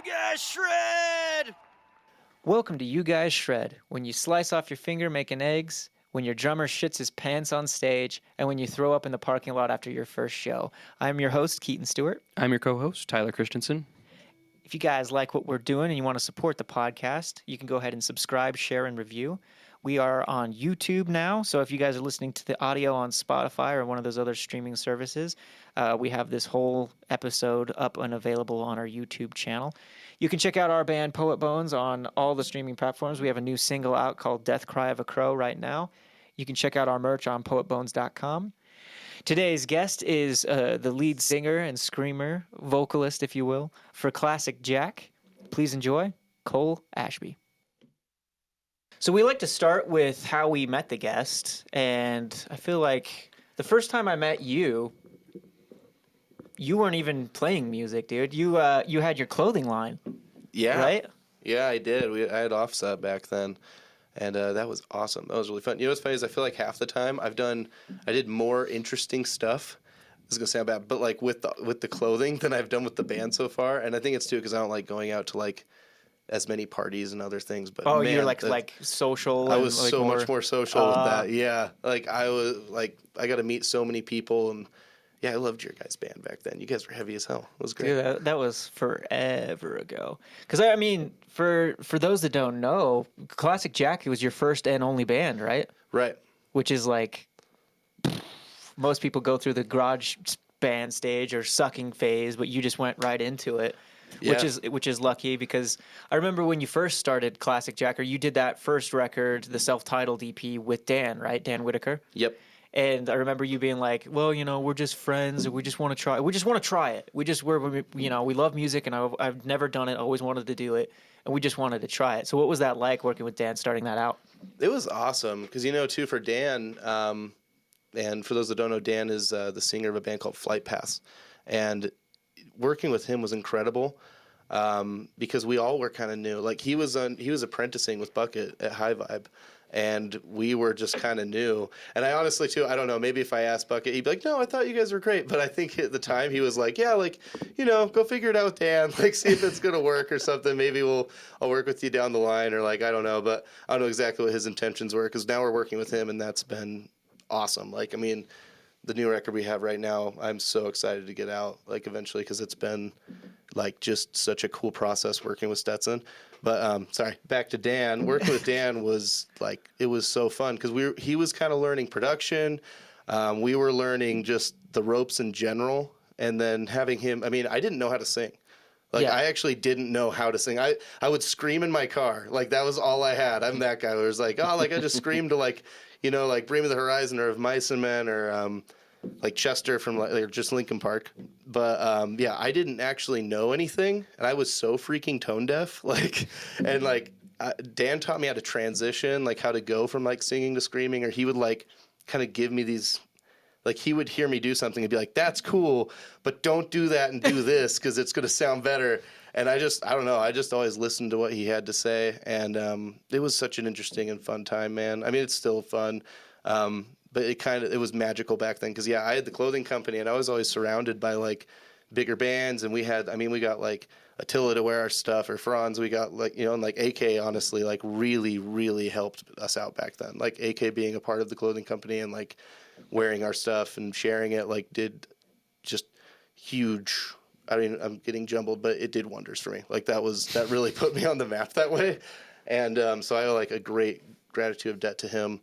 Guys Shred! Welcome to You Guys Shred, when you slice off your finger making eggs, when your drummer shits his pants on stage, and when you throw up in the parking lot after your first show. I'm your host, Keaton Stewart. I'm your co-host, Tyler Christensen. If you guys like what we're doing and you want to support the podcast, you can go ahead and subscribe, share, and review. We are on YouTube now, so if you guys are listening to the audio on Spotify or one of those other streaming services, we have this whole episode up and available on our YouTube channel. You can check out our band Poet Bones on all the streaming platforms. We have a new single out called Death Cry of a Crow right now. You can check out our merch on poetbones.com. Today's guest is the lead singer and screamer, vocalist, if you will, for Classic Jack. Please enjoy Kohl Ashby. So we like to start with how we met the guest, and I feel like the first time I met you, you weren't even playing music, dude. You had your clothing line. Yeah. Right? Yeah, I did. I had Offset back then, and that was awesome. That was really fun. You know what's funny is I feel like half the time I did more interesting stuff. This is gonna sound bad, but like with the clothing than I've done with the band so far, and I think it's too because I don't like going out to like as many parties and other things. But man, you're like social. I was like so much more social with that. Yeah, like I was like I got to meet so many people, and yeah, I loved your guys' band back then. You guys were heavy as hell. It was great. Dude, that was forever ago. Because I mean, for those that don't know, Classic Jack was your first and only band, right? Right. Which is like most people go through the garage band stage or sucking phase, but you just went right into it. Yeah. Which is lucky because I remember when you first started Classic Jack, or you did that first record, the self-titled EP with Dan, right? Dan Whitaker. Yep. And I remember you being like, well, you know, we're just friends and we just want to try it. We love music and I've never done it. Always wanted to do it. And we just wanted to try it. So what was that like working with Dan, starting that out? It was awesome because, too, for Dan, and for those that don't know, Dan is the singer of a band called Flight Paths. And working with him was incredible because we all were kind of new. Like he was apprenticing with Bucket at High Vibe, and we were just kind of new. And I honestly, too, I don't know, maybe if I asked Bucket, he'd be like, no, I thought you guys were great. But I think at the time he was like, yeah, like, go figure it out with Dan. Like, see if it's going to work or something. Maybe I'll work with you down the line or like, I don't know. But I don't know exactly what his intentions were because now we're working with him and that's been awesome. Like, I mean, the new record we have right now, I'm so excited to get out, like, eventually, because it's been, like, just such a cool process working with Stetson. But, sorry, back to Dan. Working with Dan was, like, it was so fun, because he was kind of learning production. We were learning just the ropes in general, and then having him, I mean, I didn't know how to sing. Like, yeah. I actually didn't know how to sing. I would scream in my car. Like, that was all I had. I'm that guy who was like, I just screamed to, like, like Bring Me the Horizon or of Mice and Men or like Chester from or just Linkin Park. But yeah, I didn't actually know anything, and I was so freaking tone deaf. Like, and like Dan taught me how to transition, like how to go from like singing to screaming, or he would like kind of give me these. Like, he would hear me do something and be like, that's cool, but don't do that and do this because it's going to sound better. And I don't know. I just always listened to what he had to say. And it was such an interesting and fun time, man. I mean, it's still fun. But it was magical back then because, yeah, I had the clothing company and I was always surrounded by, like, bigger bands. And we got, like, Attila to wear our stuff, or Franz. We got, like, and, like, AK, honestly, like, really, really helped us out back then. Like, AK being a part of the clothing company and, like, wearing our stuff and sharing it, like, did just huge. I mean, I'm getting jumbled, but it did wonders for me. Like, that really put me on the map that way. And so I owe, like, a great gratitude of debt to him.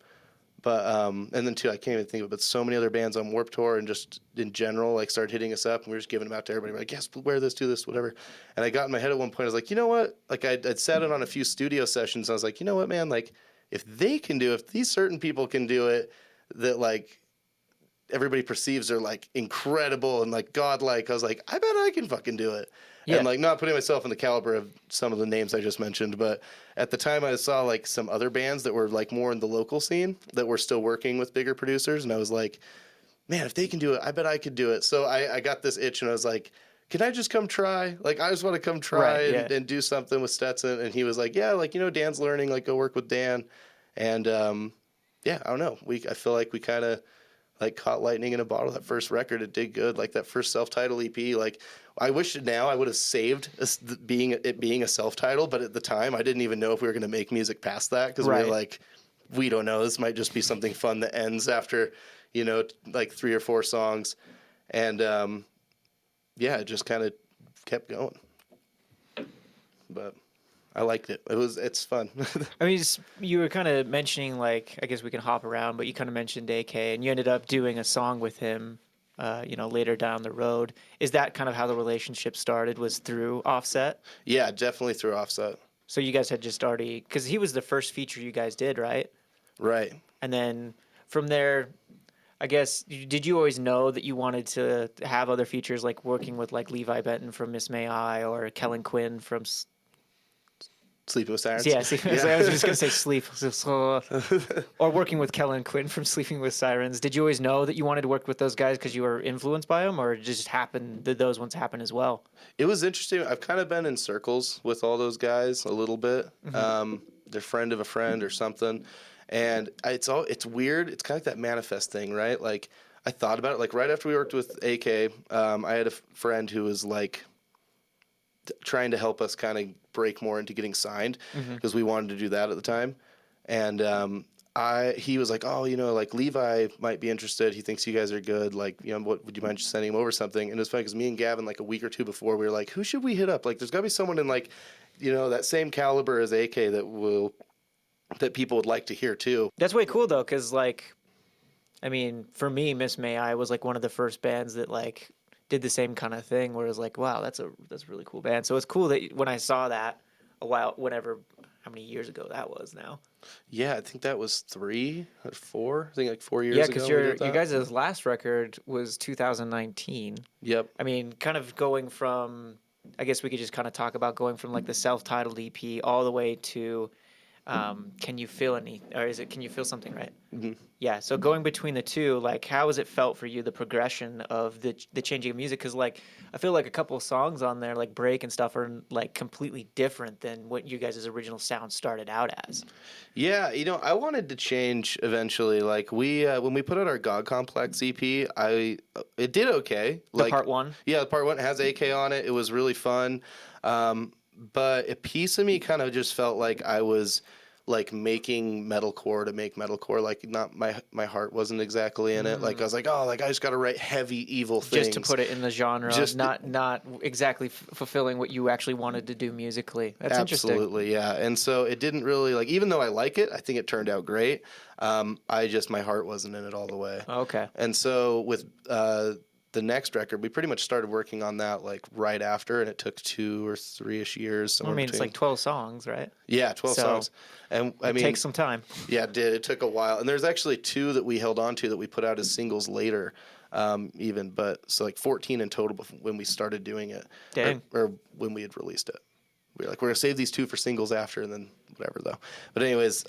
But and then too, I can't even think of it, but so many other bands on Warped Tour and just in general, like, started hitting us up, and we were just giving them out to everybody. We're like, yes, wear this, do this, whatever. And I got in my head at one point, I was like, you know what? Like, I'd sat in on a few studio sessions, and I was like, you know what, man? Like, if these certain people can do it, that, like, everybody perceives are, like, incredible and, like, godlike, I was like, I bet I can fucking do it. Yeah. And, like, not putting myself in the caliber of some of the names I just mentioned, but at the time I saw, like, some other bands that were, like, more in the local scene that were still working with bigger producers, and I was like, man, if they can do it, I bet I could do it. So I got this itch, and I was like, can I just come try? Like, I just want to come try and do something with Stetson. And he was like, yeah, like, Dan's learning, like, go work with Dan. And, yeah, I don't know. I feel like we kind of, like caught lightning in a bottle. That first record, it did good. Like that first self-titled EP, like I wish now I would have saved being a self-title, but at the time I didn't even know if we were going to make music past that because we were like, we don't know. This might just be something fun that ends after, like 3 or 4 songs, and it just kind of kept going. But I liked it. It's fun. I mean, you were kind of mentioning, like, I guess we can hop around, but you kind of mentioned AK, and you ended up doing a song with him, later down the road. Is that kind of how the relationship started, was through Offset? Yeah, definitely through Offset. So you guys had just already, because he was the first feature you guys did, right? Right. And then from there, I guess, did you always know that you wanted to have other features, like working with like Levi Benton from Miss May I or Kellen Quinn from Sleeping with Sirens? Yeah. I was just going to say Sleep. Or working with Kellen Quinn from Sleeping with Sirens. Did you always know that you wanted to work with those guys because you were influenced by them, or did those ones happen as well? It was interesting. I've kind of been in circles with all those guys a little bit. Mm-hmm. They're friend of a friend or something. And it's weird. It's kind of like that manifest thing, right? Like I thought about it. Like right after we worked with AK, I had a friend who was like trying to help us kind of break more into getting signed because we wanted to do that at the time. And he was like, oh, like Levi might be interested. He thinks you guys are good. Like, what would you mind just sending him over something? And it was funny because me and Gavin, like a week or two before, we were like, who should we hit up? Like, there's got to be someone in like, that same caliber as AK that people would like to hear too. That's way cool though, because like, I mean, for me, Miss May I was like one of the first bands that like did the same kind of thing, where it was like, wow, that's a really cool band. So it's cool that when I saw that how many years ago that was now. Yeah, I think that was 3 or 4. I think like 4 years ago. Yeah, because you guys' last record was 2019. Yep. I mean, kind of going from, I guess we could just kind of talk about going from like the self-titled EP all the way to Can You Feel Can You Feel Something, right? Mm-hmm. Yeah, so going between the two, like, how has it felt for you, the progression of the changing of music? Because, like, I feel like a couple of songs on there, like Break and stuff, are, like, completely different than what you guys' original sound started out as. Yeah, I wanted to change eventually. Like, we when we put out our God Complex EP, it did okay. Like, part 1? Yeah, part 1 has AK on it. It was really fun. But a piece of me kind of just felt like I was like making metalcore to make metalcore. Like not my heart wasn't exactly in it. Like I was like, oh, like I just got to write heavy evil things just to put it in the genre, not exactly fulfilling what you actually wanted to do musically. That's interesting. Absolutely, yeah. And so it didn't really like, even though I like it, I think it turned out great. My heart wasn't in it all the way. Okay. And so with the next record, we pretty much started working on that like right after, and it took 2 or 3-ish years. It's like 12 songs, right? Yeah, 12 songs. And it takes some time. Yeah, it did. It took a while. And there's actually 2 that we held on to that we put out as singles later, so like 14 in total when we started doing it. Dang. Or when we had released it. We were like, we're going to save these 2 for singles after, and then whatever though. But anyways,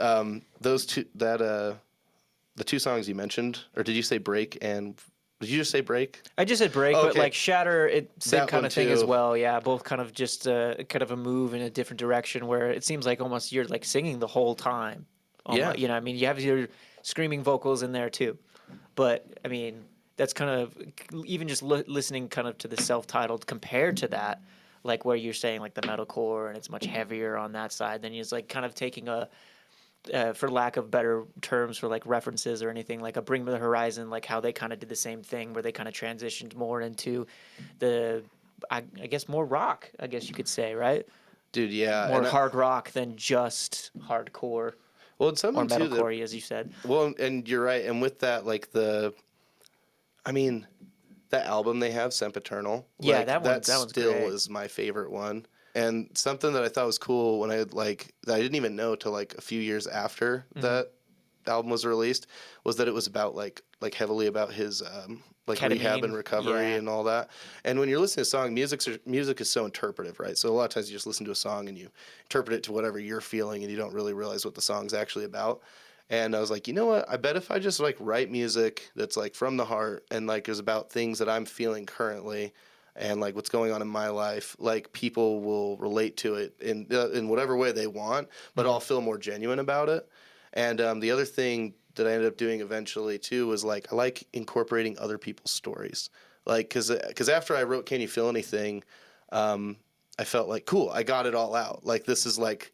those 2, the 2 songs you mentioned, or did you say Break and... Did you just say Break? I just said Break, okay. But like Shatter, same kind of thing too. as well. Yeah, both kind of just kind of a move in a different direction where it seems like almost you're like singing the whole time. Yeah. I mean, you have your screaming vocals in there too. But, I mean, that's kind of, even just listening kind of to the self-titled compared to that, like where you're saying like the metalcore and it's much heavier on that side, then it's like kind of taking a, for lack of better terms for like references or anything, like a Bring Me the Horizon, like how they kind of did the same thing where they kind of transitioned more into the, I guess more rock, I guess you could say, right? Dude, yeah. More hard rock than just hardcore. Well, it's something or metalcore, as you said. Well, and you're right. And with that, like that album they have, Sempiternal. Yeah, like, that one's still great. is my favorite one. And something that I thought was cool when that I didn't even know till like a few years after that album was released, was that it was about like heavily about his like Ketamine. rehab and recovery and all that. And when you're listening to a song, music is so interpretive, right? So a lot of times you just listen to a song and you interpret it to whatever you're feeling, and you don't really realize what the song's actually about. And I was like, you know what? I bet if I just like write music that's like from the heart and like is about things that I'm feeling currently, and like what's going on in my life, like people will relate to it in whatever way they want, but I'll feel more genuine about it. And the other thing that I ended up doing eventually too was like I like incorporating other people's stories. Like because after I wrote Can You Feel Anything, I felt like cool, I got it all out. Like this is like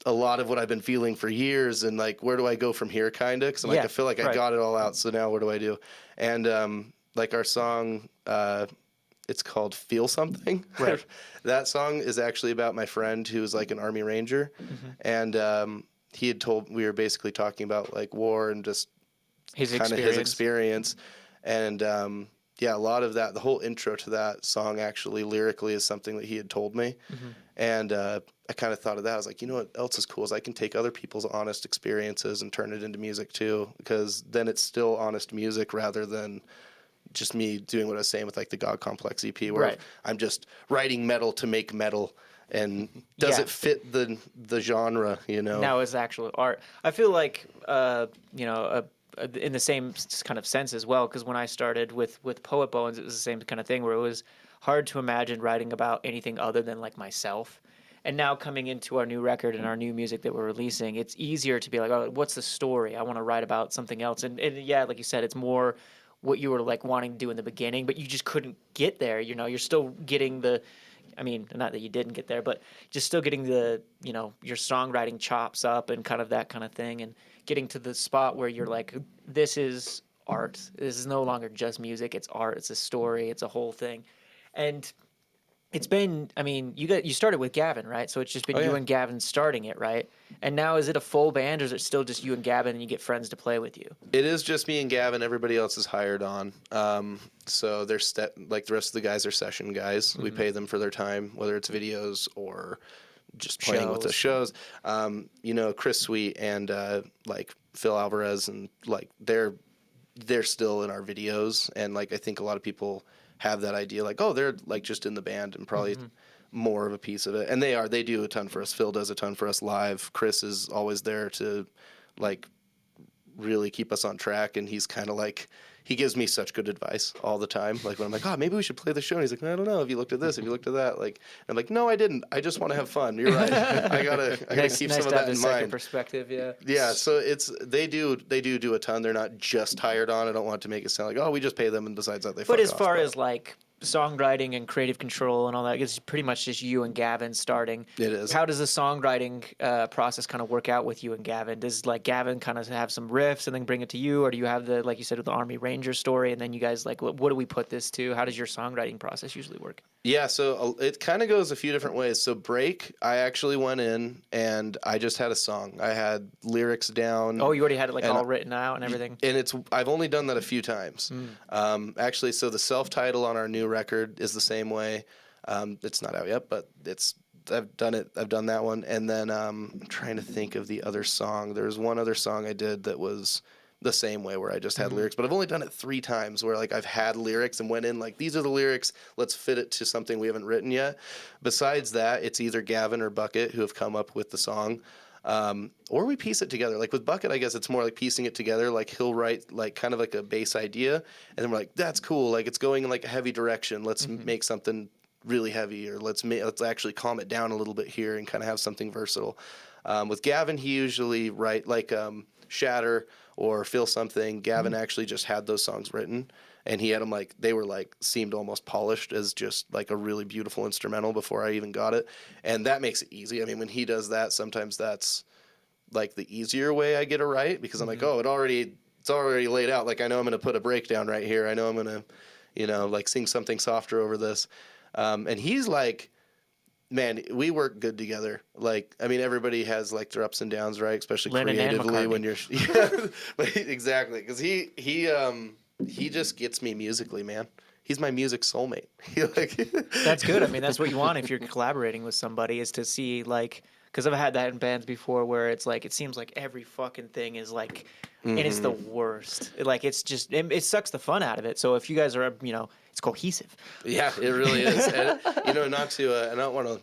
a lot of what I've been feeling for years, and like where do I go from here, kind of? Because I'm like I feel like I got it all out. So now what do I do? And like our song, it's called Feel Something. Right. That song is actually about my friend who was like an Army Ranger, and he had told, we were basically talking about like war and just His kind of experience. his experience, and yeah, a lot of that, the whole intro to that song actually lyrically is something that he had told me, and I kind of thought of that. I was like, you know what else is cool is I can take other people's honest experiences and turn it into music too, because then it's still honest music rather than just me doing what I was saying with like the God Complex EP, where I'm just writing metal to make metal, and does it fit the genre, you know? Now it's actual art. I feel like, you know, in the same kind of sense as well, because when I started with Poet Bones, it was the same kind of thing where it was hard to imagine writing about anything other than like myself. And now coming into our new record and our new music that we're releasing, it's easier to be like, oh, what's the story? I want to write about something else. And yeah, like you said, it's more what you were like wanting to do in the beginning, but you just couldn't get there. You know, you're still getting the, I mean, not that you didn't get there, but just still getting the, you know, your songwriting chops up and kind of that kind of thing, and getting to the spot where you're like, this is art. This is no longer just music. It's art. It's a story. It's a whole thing. And it's been, I mean, you started with Gavin, right? So it's just been you and Gavin starting it, right? And now is it a full band, or is it still just you and Gavin and you get friends to play with you? It is just me and Gavin. Everybody else is hired on. So they're like the rest of the guys are session guys. We pay them for their time, whether it's videos or just playing with the shows. You know, Chris Sweet and like Phil Alvarez, and like they're still in our videos, and like I think a lot of people have that idea like, oh, they're like just in the band and probably more of a piece of it. And they do a ton for us. Phil does a ton for us live. Chris is always there to like really keep us on track, and he's kind of like, he gives me such good advice all the time. Like when I'm like, oh, maybe we should play the show, and he's like, I don't know, have you looked at this, have you looked at that? Like, I'm like, no, I didn't, I just want to have fun. You're right. I gotta keep some of that in mind. Perspective. Yeah, so they do a ton. They're not just hired on. I don't want to make it sound like, oh, we just pay them and besides that they fuck off. But as far as like songwriting and creative control and all that, it's pretty much just you and Gavin starting. It is. How does the songwriting process kind of work out with you and Gavin? Does like Gavin kind of have some riffs and then bring it to you, or do you have the, like you said, with the Army Ranger story, and then you guys like, what do we put this to? How does your songwriting process usually work? Yeah, so it kind of goes a few different ways. So Break, I actually went in and I just had a song. I had lyrics down. Oh, you already had it like all written out and everything? And I've only done that a few times. Actually, so the self-title on our new record is the same way. It's not out yet, but I've done it. I've done that one. And then I'm trying to think of the other song. There was one other song I did that was the same way, where I just had lyrics, but I've only done it 3 times where like I've had lyrics and went in like, these are the lyrics, let's fit it to something we haven't written yet. Besides that, it's either Gavin or Bucket who have come up with the song, or we piece it together. Like with Bucket, I guess it's more like piecing it together. Like he'll write like kind of like a bass idea, and then we're like, that's cool, like it's going in like a heavy direction, let's make something really heavy, or let's actually calm it down a little bit here and kind of have something versatile. With Gavin, he usually write like Shatter or Feel Something. Gavin actually just had those songs written, and he had them like, they were like, seemed almost polished as just like a really beautiful instrumental before I even got it. And that makes it easy. I mean, when he does that, sometimes that's like the easier way I get it right, because I'm like, oh, it's already laid out. Like I know I'm going to put a breakdown right here. I know I'm going to, like sing something softer over this. And he's like, man, we work good together. Like, I mean, everybody has like their ups and downs, right? Especially Lennon creatively when you're, exactly. Cause he just gets me musically, man. He's my music soulmate. That's good. I mean, that's what you want if you're collaborating with somebody, is to see like, cause I've had that in bands before where it's like, it seems like every fucking thing is like, and it's the worst. Like, it's just, it sucks the fun out of it. So if you guys are, it's cohesive. Yeah, it really is. And, not to, I don't want to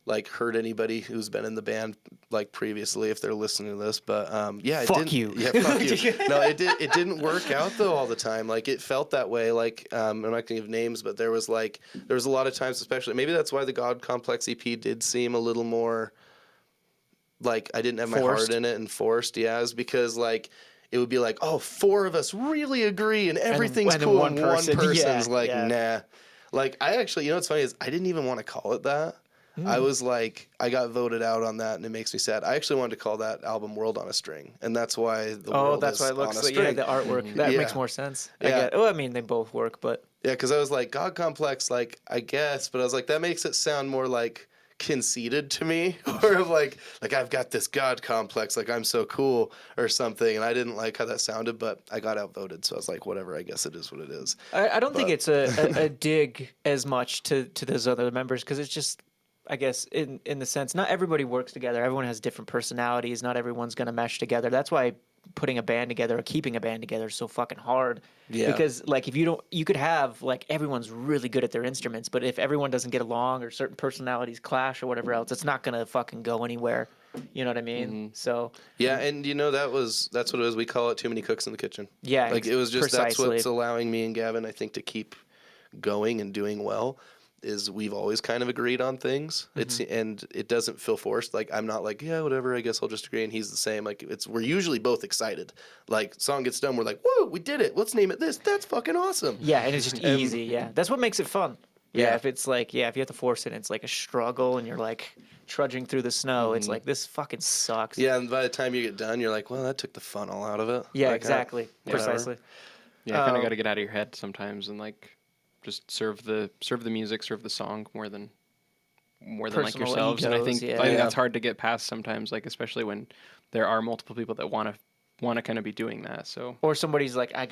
like hurt anybody who's been in the band like previously if they're listening to this, but yeah, fuck you. Yeah, fuck you. No, it didn't work out though all the time. Like it felt that way. Like I'm not gonna give names, but there was a lot of times, especially maybe that's why the God Complex EP did seem a little more like I didn't have my heart in it and forced. Yeah, is because like it would be like, oh, 4 of us really agree and everything's and then cool. one And one person- person's yeah, like, yeah. nah. Like, I actually, you know what's funny is I didn't even want to call it that. I was like, I got voted out on that, and it makes me sad. I actually wanted to call that album "World on a String," and that's why the world that's is why it on looks a like string. the artwork. That Yeah. makes more sense. Yeah. Well, I mean, they both work, but Yeah, because I was like, God Complex, like, I guess, but I was like, that makes it sound more like conceited to me, or of like I've got this God complex, like I'm so cool or something, and I didn't like how that sounded, but I got outvoted, so I was like, whatever, I guess it is what it is. I don't think it's a dig as much to those other members, because it's just, I guess, in the sense, not everybody works together. Everyone has different personalities. Not everyone's going to mesh together. That's why putting a band together or keeping a band together is so fucking hard. Yeah. Because, like, if you don't, you could have, like, everyone's really good at their instruments, but if everyone doesn't get along or certain personalities clash or whatever else, it's not going to fucking go anywhere. You know what I mean? So, Yeah, and you know, that's what it is. We call it too many cooks in the kitchen. yeah. Like, it was just, that's precisely. what's allowing me and Gavin, I think, to keep going and doing well. Is we've always kind of agreed on things. And it doesn't feel forced. Like, I'm not like, yeah, whatever, I guess I'll just agree, and he's the same. Like, we're usually both excited. Like, song gets done, we're like, whoa, we did it, let's name it this, that's fucking awesome. Yeah, and it's just easy. Yeah, that's what makes it fun. Yeah, Yeah. if it's like, if you have to force it, it's like a struggle, and you're like trudging through the snow. It's like, this fucking sucks. Yeah, and by the time you get done, you're like, well, that took the fun all out of it. Yeah, Like, exactly, whatever. precisely. Yeah, you kind of got to get out of your head sometimes and like just serve the music, serve the song more than like Personal yourselves. And I egos, think yeah. I think Yeah. that's hard to get past sometimes, like especially when there are multiple people that want to kind of be doing that. So Or somebody's like, I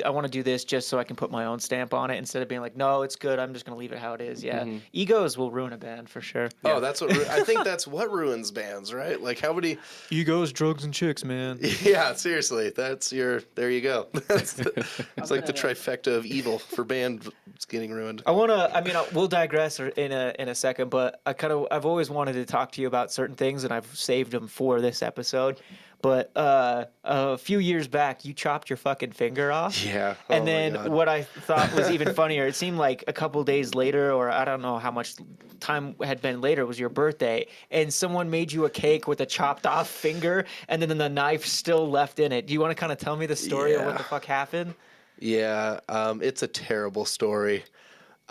want to do this just so I can put my own stamp on it, instead of being like, no, it's good, I'm just gonna leave it how it is. Yeah, egos will ruin a band for sure. Oh, that's what I think that's what ruins bands, right? Like, how many? Egos, drugs, and chicks, man. Yeah, seriously, that's there you go. It's like the trifecta of evil for bands getting ruined. We'll digress in a second, but I've always wanted to talk to you about certain things, and I've saved them for this episode. But a few years back, you chopped your fucking finger off. Yeah. And Oh my then God. what I thought was even funnier, it seemed like a couple days later, or I don't know how much time had been later, was your birthday, and someone made you a cake with a chopped off finger, and then the knife still left in it. Do you want to kind of tell me the story of what Yeah. the fuck happened? Yeah, it's a terrible story.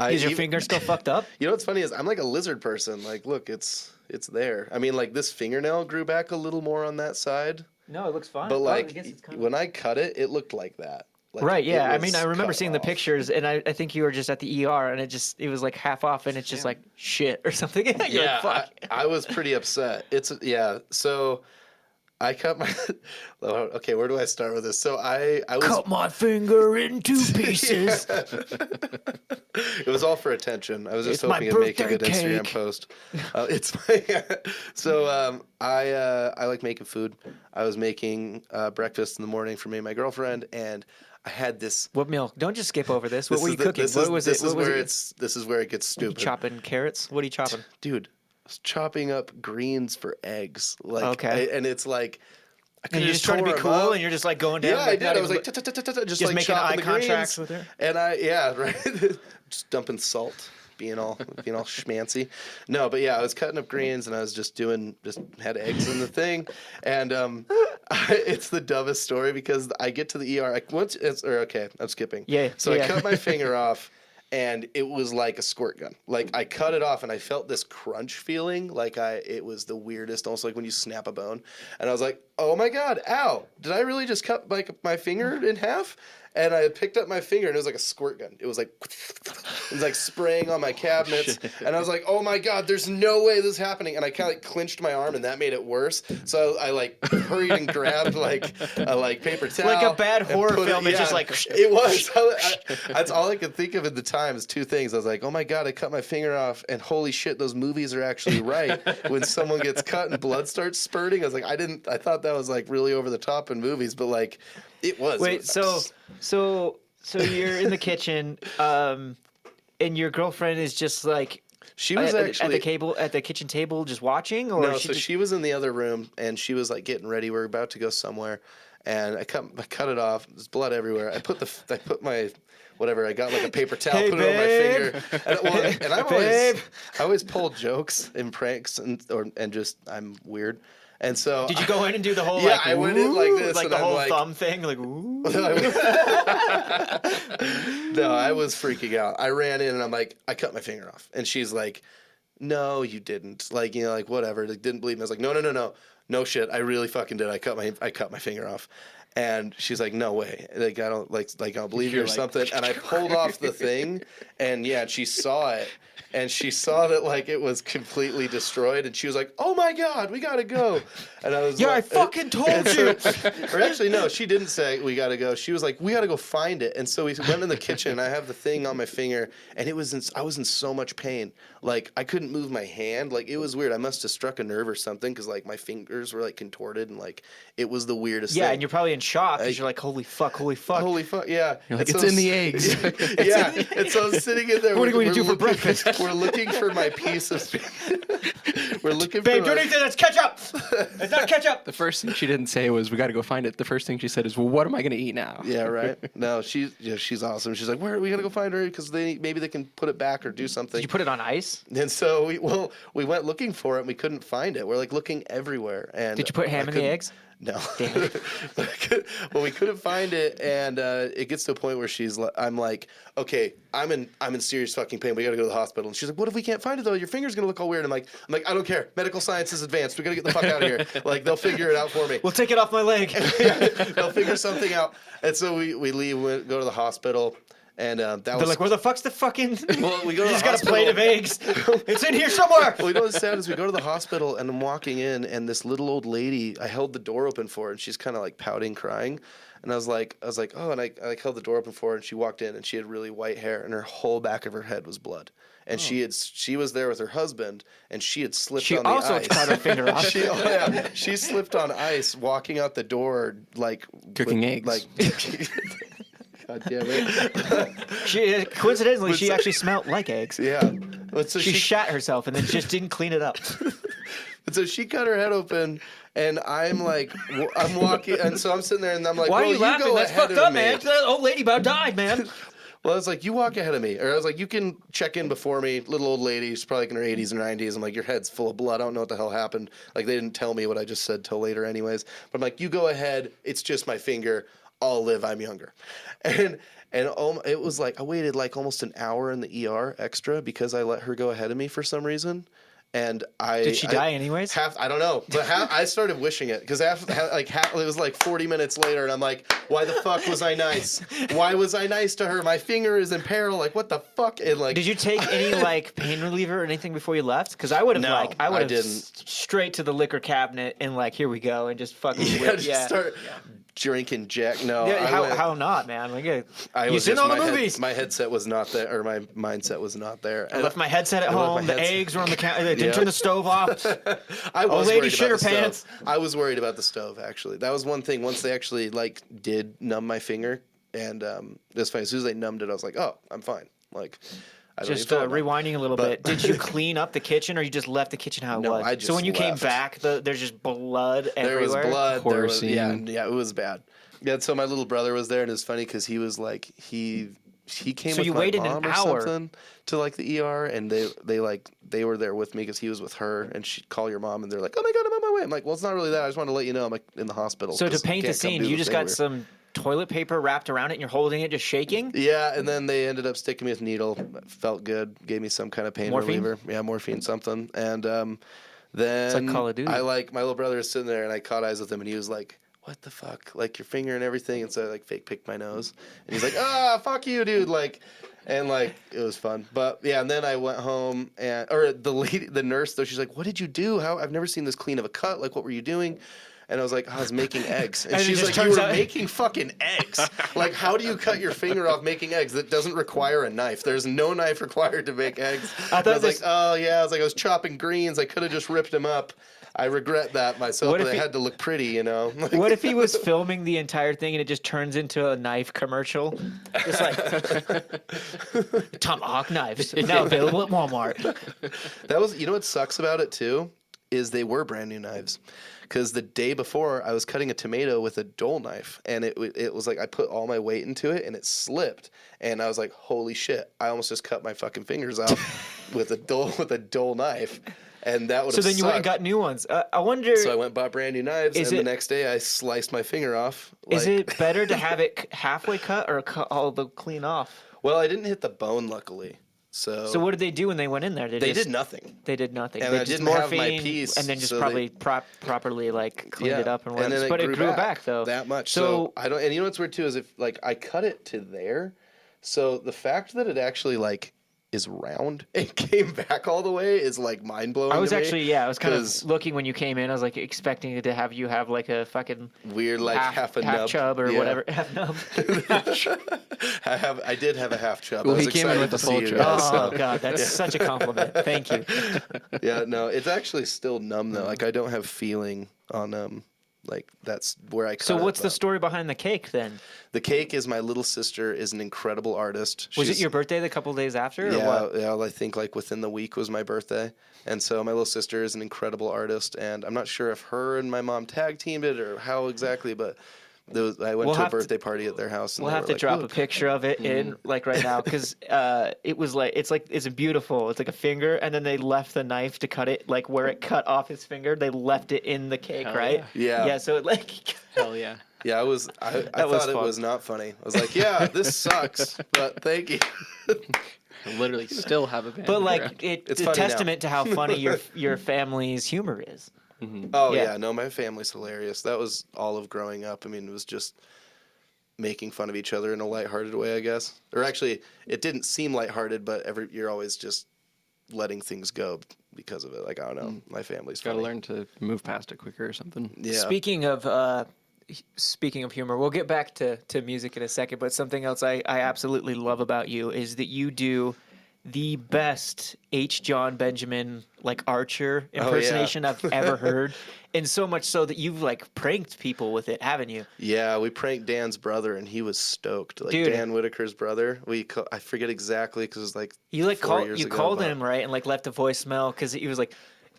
Is your finger still fucked up? You know what's funny is I'm like a lizard person. Like, look, it's there. I mean, like, this fingernail grew back a little more on that side, No, it looks fine. but Well, I like guess it's kind of- when I cut it, it looked like that. Like, Right, yeah. it I was mean, I remember cut seeing the off. pictures, and I think you were just at the ER, and it was like half off, and it's just like shit or something. You're Yeah, like, fuck. I was pretty upset. So I cut my. Okay, where do I start with this? So I was. Cut my finger in 2 pieces. It was all for attention. I was just It's my hoping it'd make a birthday good Instagram cake. post. It's my. So I like making food. I was making breakfast in the morning for me and my girlfriend, and I had this. What meal? Don't just skip over this. What This were is you the- cooking? This What is, was this it? is What was where it? this is where it gets You stupid. chopping carrots? What are you chopping? Dude, I was chopping up greens for eggs. Like, Okay. and it's like. I And could've you're just trying to be tore 'em cool, up. and you're just like going down. Yeah, I did. not I was even- like, just just like making chopping eye the contracts greens. with her. And right, just dumping salt, being all schmancy. No, but yeah, I was cutting up greens, and I was just had eggs in the thing, and it's the dumbest story because I get to the ER. I'm skipping. Yeah, So yeah. I cut my finger off. And it was like a squirt gun. Like, I cut it off, and I felt this crunch feeling. Like, it was the weirdest, almost like when you snap a bone. And I was like, oh my God, ow. Did I really just cut my finger in half? And I picked up my finger, and it was like a squirt gun. It was like spraying on my cabinets. And I was like, oh my God, there's no way this is happening. And I kind of like clenched my arm, and that made it worse. So I like hurried and grabbed like a paper towel. Like a bad and horror put film, it's just like- It was. That's all I could think of at the time is 2 things. I was like, oh my God, I cut my finger off, and holy shit, those movies are actually right. When someone gets cut and blood starts spurting, I was like, I thought that was like really over the top in movies, but like it was. Wait, so you're in the kitchen, and your girlfriend is just like she was actually at the kitchen table just watching, or no. So she was in the other room, and she was like getting ready. We're about to go somewhere, and I cut it off. There's blood everywhere. I put my whatever. I got like a paper towel, put it on my finger, and I always pull jokes and pranks and just I'm weird. And so did you go in and do the whole I went in like this, like and the I'm whole like, thumb thing, like ooh? No, I was freaking out. I ran in and I'm like, I cut my finger off, and she's like, no, you didn't. Like, you know, like whatever. Like, didn't believe me. I was like, no shit. I really fucking did. I cut my finger off. And she's like, no way. Like, I don't I'll believe you or something. And I pulled off the thing, and she saw it. And she saw that like it was completely destroyed, and she was like, "Oh my God, we gotta go!" And I was yeah, like, I fucking told you. Or actually, no, she didn't say we gotta go. She was like, "We gotta go find it." And so we went in the kitchen. I have the thing on my finger, and I was in so much pain. Like I couldn't move my hand. Like it was weird. I must have struck a nerve or something because like my fingers were like contorted, and like it was the weirdest thing. Yeah, and you're probably in shock because you're like, "Holy fuck, holy fuck, holy fuck!" Yeah, you're like, it's in the eggs. Yeah, and so I was sitting in there. What are we gonna do for breakfast? We're looking for my piece of. We're looking babe, for. do anything that's ketchup. It's not ketchup. The first thing she didn't say was, "We got to go find it." The first thing she said is, "Well, what am I going to eat now?" Yeah, right. No, she's awesome. She's like, "Where are we gonna go find her? Because maybe they can put it back or do something." Did you put it on ice? And so we went looking for it, and we couldn't find it. We're like looking everywhere. And did you put ham in the eggs? No. Damn it. Well, we couldn't find it, and it gets to a point where I'm like, okay, I'm in serious fucking pain. We got to go to the hospital. And she's like, what if we can't find it though? Your finger's gonna look all weird. I'm like, I don't care. Medical science is advanced. We gotta get the fuck out of here. Like they'll figure it out for me. We'll take it off my leg. They'll figure something out. And so we leave, go to the hospital. And They're like, where the fuck's the fucking? Well, we go to you just the got a plate of eggs. It's in here somewhere. Well, you know what's sad is we go to the hospital and I'm walking in and this little old lady, I held the door open for her and she's kind of like pouting, crying. And I was like, oh, and I held the door open for her and she walked in and she had really white hair and her whole back of her head was blood. And she was there with her husband and she had slipped on the ice. She also cut her finger off. She slipped on ice walking out the door like cooking eggs. Like God damn it. Coincidentally, she actually smelled like eggs. Yeah. So she shat herself and then just didn't clean it up. So she cut her head open, and I'm like, I'm walking, and so I'm sitting there, and I'm like, why well, are you laughing? go That's ahead fucked of up, me. man. That old lady about died, man. Well, I was like, you walk ahead of me. Or I was like, you can check in before me. Little old lady, she's probably like in her 80s and 90s. I'm like, your head's full of blood. I don't know what the hell happened. Like, they didn't tell me what I just said till later anyways. But I'm like, you go ahead. It's just my finger. I'll live. I'm younger. And it was like, I waited like almost an hour in the ER extra because I let her go ahead of me for some reason. And did she die anyways? I don't know, but I started wishing it because it was like 40 minutes later, and I'm like, why the fuck was I nice? Why was I nice to her? My finger is in peril. Like, what the fuck? And like, did you take any like pain reliever or anything before you left? Because I would have I would have straight to the liquor cabinet and like, here we go, and just fucking start drinking Jack. No, yeah, how not, man? Like, you've seen all the movies. My headset was not there, or my mindset was not there. I left my headset at home. The eggs were on the counter. They didn't turn the stove off. I was lady worried shit her about the pants. stove. I was worried about the stove, actually. That was one thing. Once they actually like did numb my finger, and it was funny. As soon as they numbed it, I was like, oh, I'm fine. Like, I don't just rewinding a little bit. Did you clean up the kitchen, or you just left the kitchen how it was? I just so when you came left. back, there's just blood everywhere. There was blood. Horror scene. Yeah, it was bad. Yeah, so my little brother was there, and it's funny because he was like he came. So with you my waited mom an or hour something to like the ER, and they were there with me because he was with her, and she'd call your mom, and they're like, "Oh my God, I'm on my way." I'm like, "Well, it's not really that. I just wanted to let you know I'm like in the hospital." So to paint the scene, you just got some toilet paper wrapped around it, and you're holding it, just shaking. Yeah, and then they ended up sticking me with a needle. Felt good. Gave me some kind of pain reliever. Yeah, morphine something, and then it's like Call of Duty. my little brother was sitting there, and I caught eyes with him, and he was like, what the fuck? Like, your finger and everything. And so I, like, fake picked my nose. And he's like, fuck you, dude. Like, and, like, it was fun. But, yeah, and then I went home, or the nurse, though, she's like, what did you do? I've never seen this clean of a cut. Like, what were you doing? And I was like, I was making eggs. And she's like, you were making fucking eggs. Like, how do you cut your finger off making eggs? That doesn't require a knife. There's no knife required to make eggs. I was like, oh, yeah. I was chopping greens. I could have just ripped them up. I regret that myself, but it had to look pretty, you know? Like, what if he was filming the entire thing and it just turns into a knife commercial? Just like, Tomahawk knives, now available at Walmart. That was, you know what sucks about it, too? is they were brand new knives. Because the day before, I was cutting a tomato with a dull knife, and it was like I put all my weight into it, and it slipped, and I was like, "Holy shit!" I almost just cut my fucking fingers off with a dull knife, and that would. So then you went and got new ones. I wonder. So I went and bought brand new knives, and the next day I sliced my finger off. Is it better to have it halfway cut or cut all the clean off? Well, I didn't hit the bone, luckily. So what did they do when they went in there? They did nothing. They did nothing. And they I just didn't have my morphine, piece, and then just so probably properly like cleaned it up and whatever. And then but it grew back though. That much. So I don't. And you know what's weird too is if like I cut it to there, so the fact that it actually like is round and came back all the way is like mind blowing. I was actually I was kind of looking when you came in. I was like expecting it to have you have like a fucking weird like half nub chub or whatever. Half nub. I did have a half chub. Well, he came in with a full chub. Oh god, that's such a compliment. Thank you. Yeah, no, it's actually still numb though. Like I don't have feeling on like that's where I cut So what's the story behind the cake then? The cake is my little sister is an incredible artist. Was it your birthday the couple days after? Yeah, or what? yeah. I think like within the week was my birthday, and so my little sister is an incredible artist, and I'm not sure if her and my mom tag teamed it or how exactly, but I went to a birthday party at their house. And we'll have to drop a picture of it in like right now because it was like it's beautiful. It's like a finger, and then they left the knife to cut it like where it cut off his finger. They left it in the cake, right? Yeah. Yeah. So it like. Hell yeah. Yeah, I thought it was not funny. I was like, yeah, this sucks, but thank you. I literally still have a band. But like it's a testament to how funny your family's humor is. Mm-hmm. Oh yeah, no, my family's hilarious. That was all of growing up. I mean, it was just making fun of each other in a lighthearted way, I guess. Or actually, it didn't seem lighthearted, but you're always just letting things go because of it. Like I don't know, my family's funny. Gotta learn to move past it quicker or something. Yeah. Speaking of humor, we'll get back to music in a second, but something else I absolutely love about you is that you do the best H. John Benjamin like Archer impersonation I've ever heard, and so much so that you've like pranked people with it, haven't you? Yeah, we pranked Dan's brother, and he was stoked. Like Dude. Dan Whitaker's brother. I forget exactly because it was like you like 4 years ago, called him right and like left a voicemail because he was like.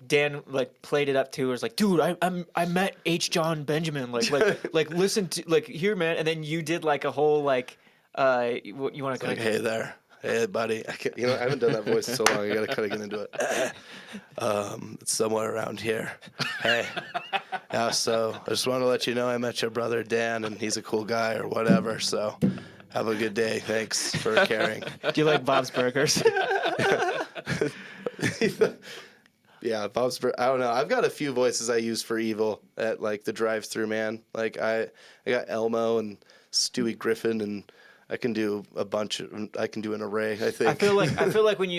Dan like played it up to was like, dude, I met H. John Benjamin, like listen to like here, man, and then you did like a whole like what you want to like, hey there, hey buddy, I haven't done that voice in so long. I gotta kind of get into it. It's somewhere around here. Hey, yeah. So I just want to let you know I met your brother Dan, and he's a cool guy or whatever. So have a good day. Thanks for caring. Do you like Bob's Burgers? Yeah, Bob's. I don't know. I've got a few voices I use for evil at like the drive-through man. Like I got Elmo and Stewie Griffin, and I can do a bunch. I can do an array. I think. I feel like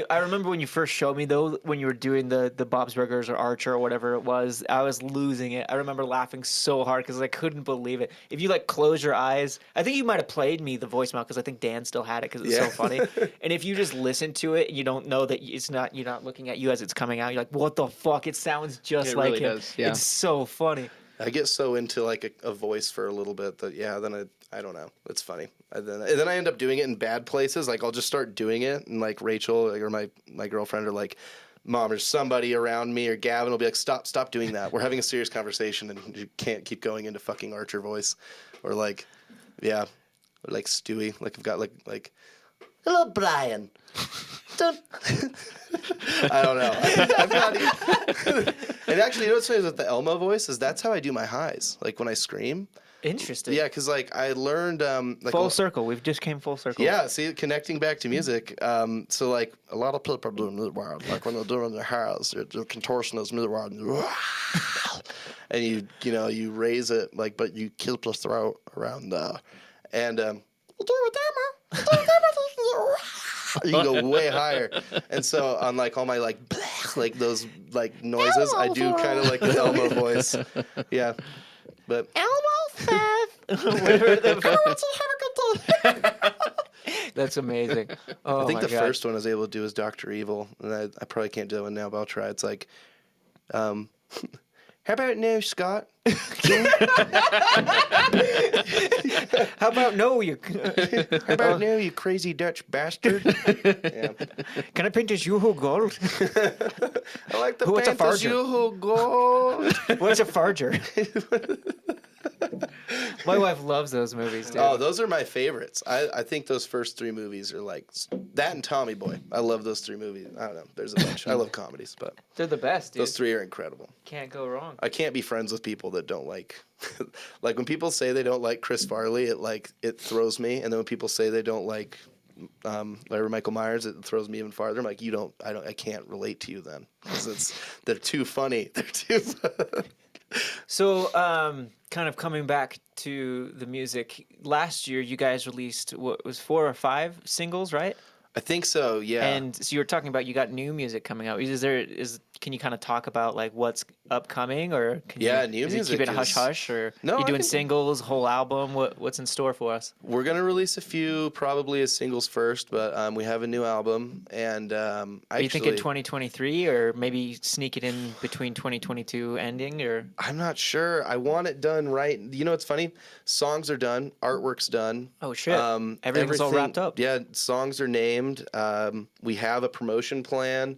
I remember when you first showed me though, when you were doing the Bob's Burgers or Archer or whatever it was, I was losing it. I remember laughing so hard because I couldn't believe it. If you like close your eyes, I think you might have played me the voicemail because I think Dan still had it because it's so funny. And if you just listen to it, you don't know that you're not looking at you as it's coming out. You're like, what the fuck? It sounds just like really him. does, yeah. It's so funny. I get so into like a voice for a little bit that then I don't know. It's funny. And then I end up doing it in bad places. Like I'll just start doing it, and like Rachel or my girlfriend are like, "Mom, there's somebody around me," or Gavin will be like, "Stop doing that. We're having a serious conversation, and you can't keep going into fucking Archer voice." Or like, or like Stewie. Like I've got like, "Hello, Brian." I don't know. I've got and actually, you know what's funny with the Elmo voice is that's how I do my highs. Like when I scream. Interesting. Yeah, because like I learned like full circle. We've just came full circle. Yeah, see, connecting back to music. So like a lot of people are doing mid wild. Like when they're doing their house, their contortion is mid wild, and you raise it like, but you keep the throat around and you go way higher. And so on like all my like those like noises, I do kind of like the Elmo voice. Yeah. But That's amazing. Oh, I think my the God. first one I was able to do is Dr. Evil, and I probably can't do that one now, but I'll try. It's like, How about no, Scott? How about no? You How about no, you crazy Dutch bastard? Yeah. can I paint this Yoo-hoo gold? I like the What's a farger? Yoo-hoo gold. What's a farger? My wife loves those movies, dude. Oh, those are my favorites. I think those first three movies are like that and Tommy Boy. I love those three movies. I don't know. There's a bunch. I love comedies, but They're the best, dude. those three are incredible. Can't go wrong. I can't be friends with people that don't like like when people say they don't like Chris Farley, it throws me. And then when people say they don't like Larry Michael Myers, it throws me even farther. I'm like, I can't relate to you then because they're too funny. They're too. So, kind of coming back to the music, last year you guys released what was 4 or 5 singles, right? I think so. Yeah. And so you were talking about you got new music coming out. Can you kind of talk about like what's upcoming, or new music. Keep it hush hush, or No, you I doing think- singles, whole album? What's in store for us? We're gonna release a few, probably as singles first, but we have a new album, and Are you thinking 2023, or maybe sneak it in between 2022 ending, or? I'm not sure. I want it done right. You know, it's funny. Songs are done. Artwork's done. Oh shit! Everything's all wrapped up. Yeah, songs are named. We have a promotion plan.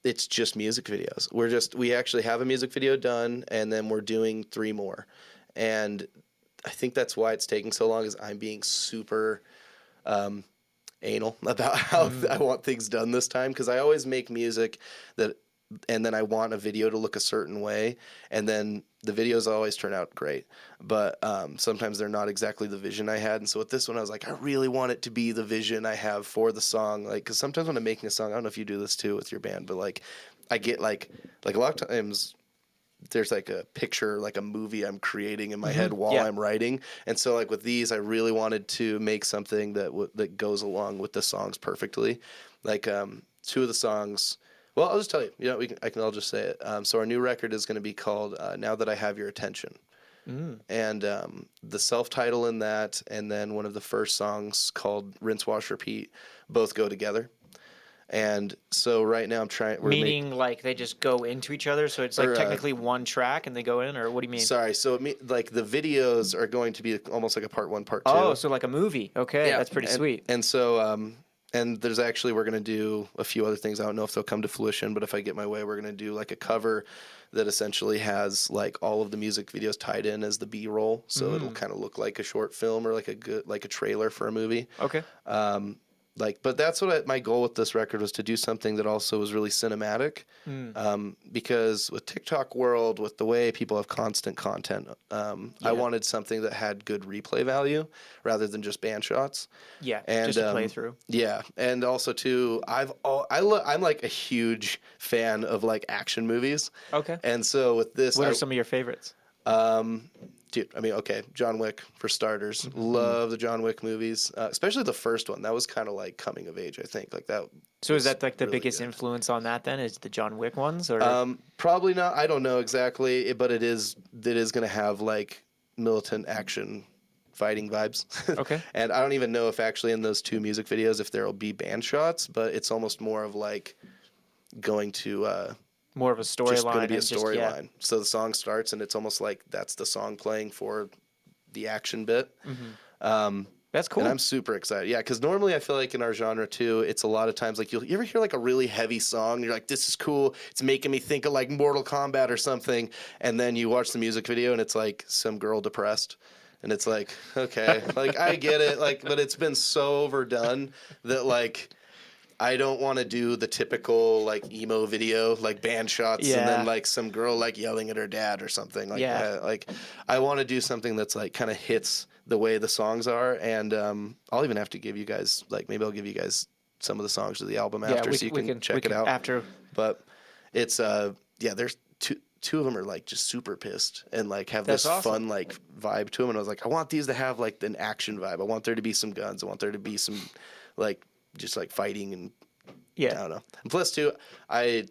It's just music videos. We actually have a music video done, and then we're doing 3 more. And I think that's why it's taking so long, is I'm being super anal about how I want things done this time, because I always make music and then I want a video to look a certain way, and then the videos always turn out great, but sometimes they're not exactly the vision I had. And so with this one, I was like, I really want it to be the vision I have for the song. Like, because sometimes when I'm making a song, I don't know if you do this too with your band, but like I get like a lot of times there's like a picture, like a movie I'm creating in my head while I'm writing. And so like with these, I really wanted to make something that goes along with the songs perfectly. Like 2 of the songs. Well, I'll just tell you. You know, I'll just say it. So our new record is going to be called "Now That I Have Your Attention," and the self-title in that, and then one of the first songs called "Rinse, Wash, Repeat," both go together. And so right now I'm trying. Meaning like they just go into each other, so it's like technically one track and they go in, or what do you mean? Sorry, so like the videos are going to be almost like a part 1, part 2. Oh, so like a movie. Okay, Yeah, that's pretty sweet. And so. And there's actually, we're going to do a few other things. I don't know if they'll come to fruition, but if I get my way, we're going to do like a cover that essentially has like all of the music videos tied in as the B-roll. So it'll kind of look like a short film or like a trailer for a movie. Okay. But that's what my goal with this record was, to do something that also was really cinematic. Because with TikTok world, with the way people have constant content, I wanted something that had good replay value rather than just band shots. Yeah, and, just a playthrough. Yeah, and also too, I'm like a huge fan of like action movies. Okay. And so with this, What are some of your favorites? Dude, I mean, okay, John Wick for starters. Love the John Wick movies, especially the first one. That was kind of like coming of age, I think. Like that. So is that like the really biggest good. influence on that then? Is the John Wick ones, or? Probably not. I don't know exactly, but it is going to have like militant action fighting vibes. Okay. And I don't even know if actually in those 2 music videos if there will be band shots, but it's almost more of like going to more of a storyline. just going to be a storyline. So the song starts and it's almost like that's the song playing for the action bit. That's cool. And I'm super excited. Yeah, because normally I feel like in our genre too, it's a lot of times like you ever hear like a really heavy song and you're like, this is cool. It's making me think of like Mortal Kombat or something. And then you watch the music video and it's like some girl depressed. And it's like, okay, like I get it. Like, but it's been so overdone that like, I don't want to do the typical like emo video, like band shots, and then like some girl like yelling at her dad or something. Like, like I want to do something that's like kind of hits the way the songs are, and I'll even have to give you guys like maybe I'll give you guys some of the songs of the album after, so you can check it out after. But it's there's two of them are like just super pissed and like have That's this awesome. fun like vibe to them, and I was like, I want these to have like an action vibe. I want there to be some guns. I want there to be some like just like fighting and I don't know. And plus too, I've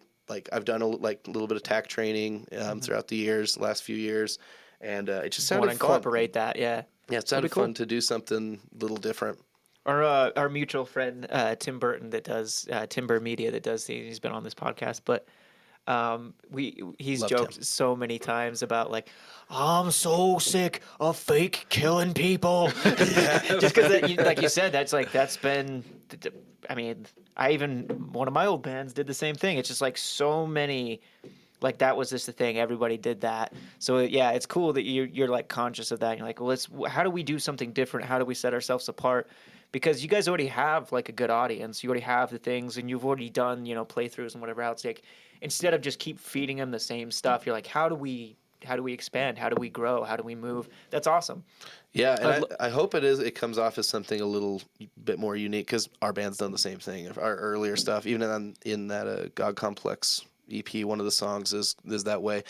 done a little bit of tack training throughout the last few years, and it just sounded want to fun. Incorporate that, yeah. Yeah, it sounded fun to do something a little different. Our mutual friend Tim Burton that does Timber Media that does these. He's been on this podcast, but He's Loved joked him. so many times about like, I'm so sick of fake killing people. Just because, like you said, that's been. I mean, one of my old bands did the same thing. It's just like so many. Like that was just the thing. Everybody did that. So yeah, it's cool that you're like conscious of that. You're like, well, how do we do something different? How do we set ourselves apart? Because you guys already have like a good audience. You already have the things, and you've already done playthroughs and whatever else. Like instead of just keep feeding them the same stuff, you're like, how do we expand? How do we grow? How do we move? That's awesome. Yeah, and I hope it comes off as something a little bit more unique because our band's done the same thing. Our earlier stuff, even in that God Complex EP, one of the songs is that way,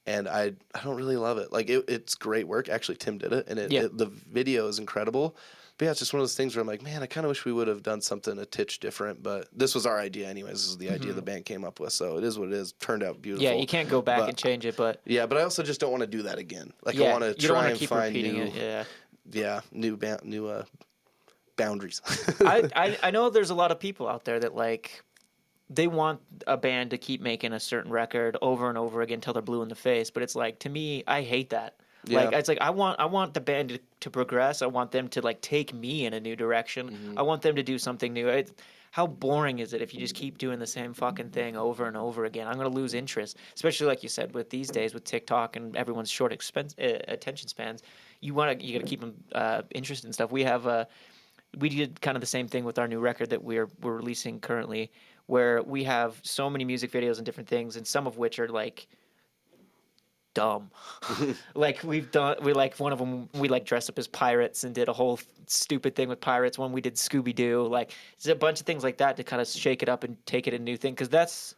and I don't really love it. Like it's great work. Actually, Tim did it, and the video is incredible. But yeah, it's just one of those things where I'm like, man, I kind of wish we would have done something a titch different. But this was our idea, anyways. This is the idea the band came up with, so it is what it is. Turned out beautiful. Yeah, you can't go back and change it, but yeah, but I also just don't want to do that again. Like yeah, I want to try and keep find repeating new, it. new boundaries. I know there's a lot of people out there that like they want a band to keep making a certain record over and over again until they're blue in the face, but it's like to me, I hate that. Like Yeah. it's like I want the band to progress. I want them to like take me in a new direction. I want them to do something new. How boring is it if you just keep doing the same fucking thing over and over again? I'm gonna lose interest, especially like you said with these days with TikTok and everyone's short attention spans. You gotta keep them interested in stuff. We did kind of the same thing with our new record that we're releasing currently, where we have so many music videos and different things, and some of which are like dumb. Like we like one of them we like dressed up as pirates and did a whole stupid thing with pirates. One we did Scooby Doo. Like there's a bunch of things like that to kind of shake it up and take it a new thing because that's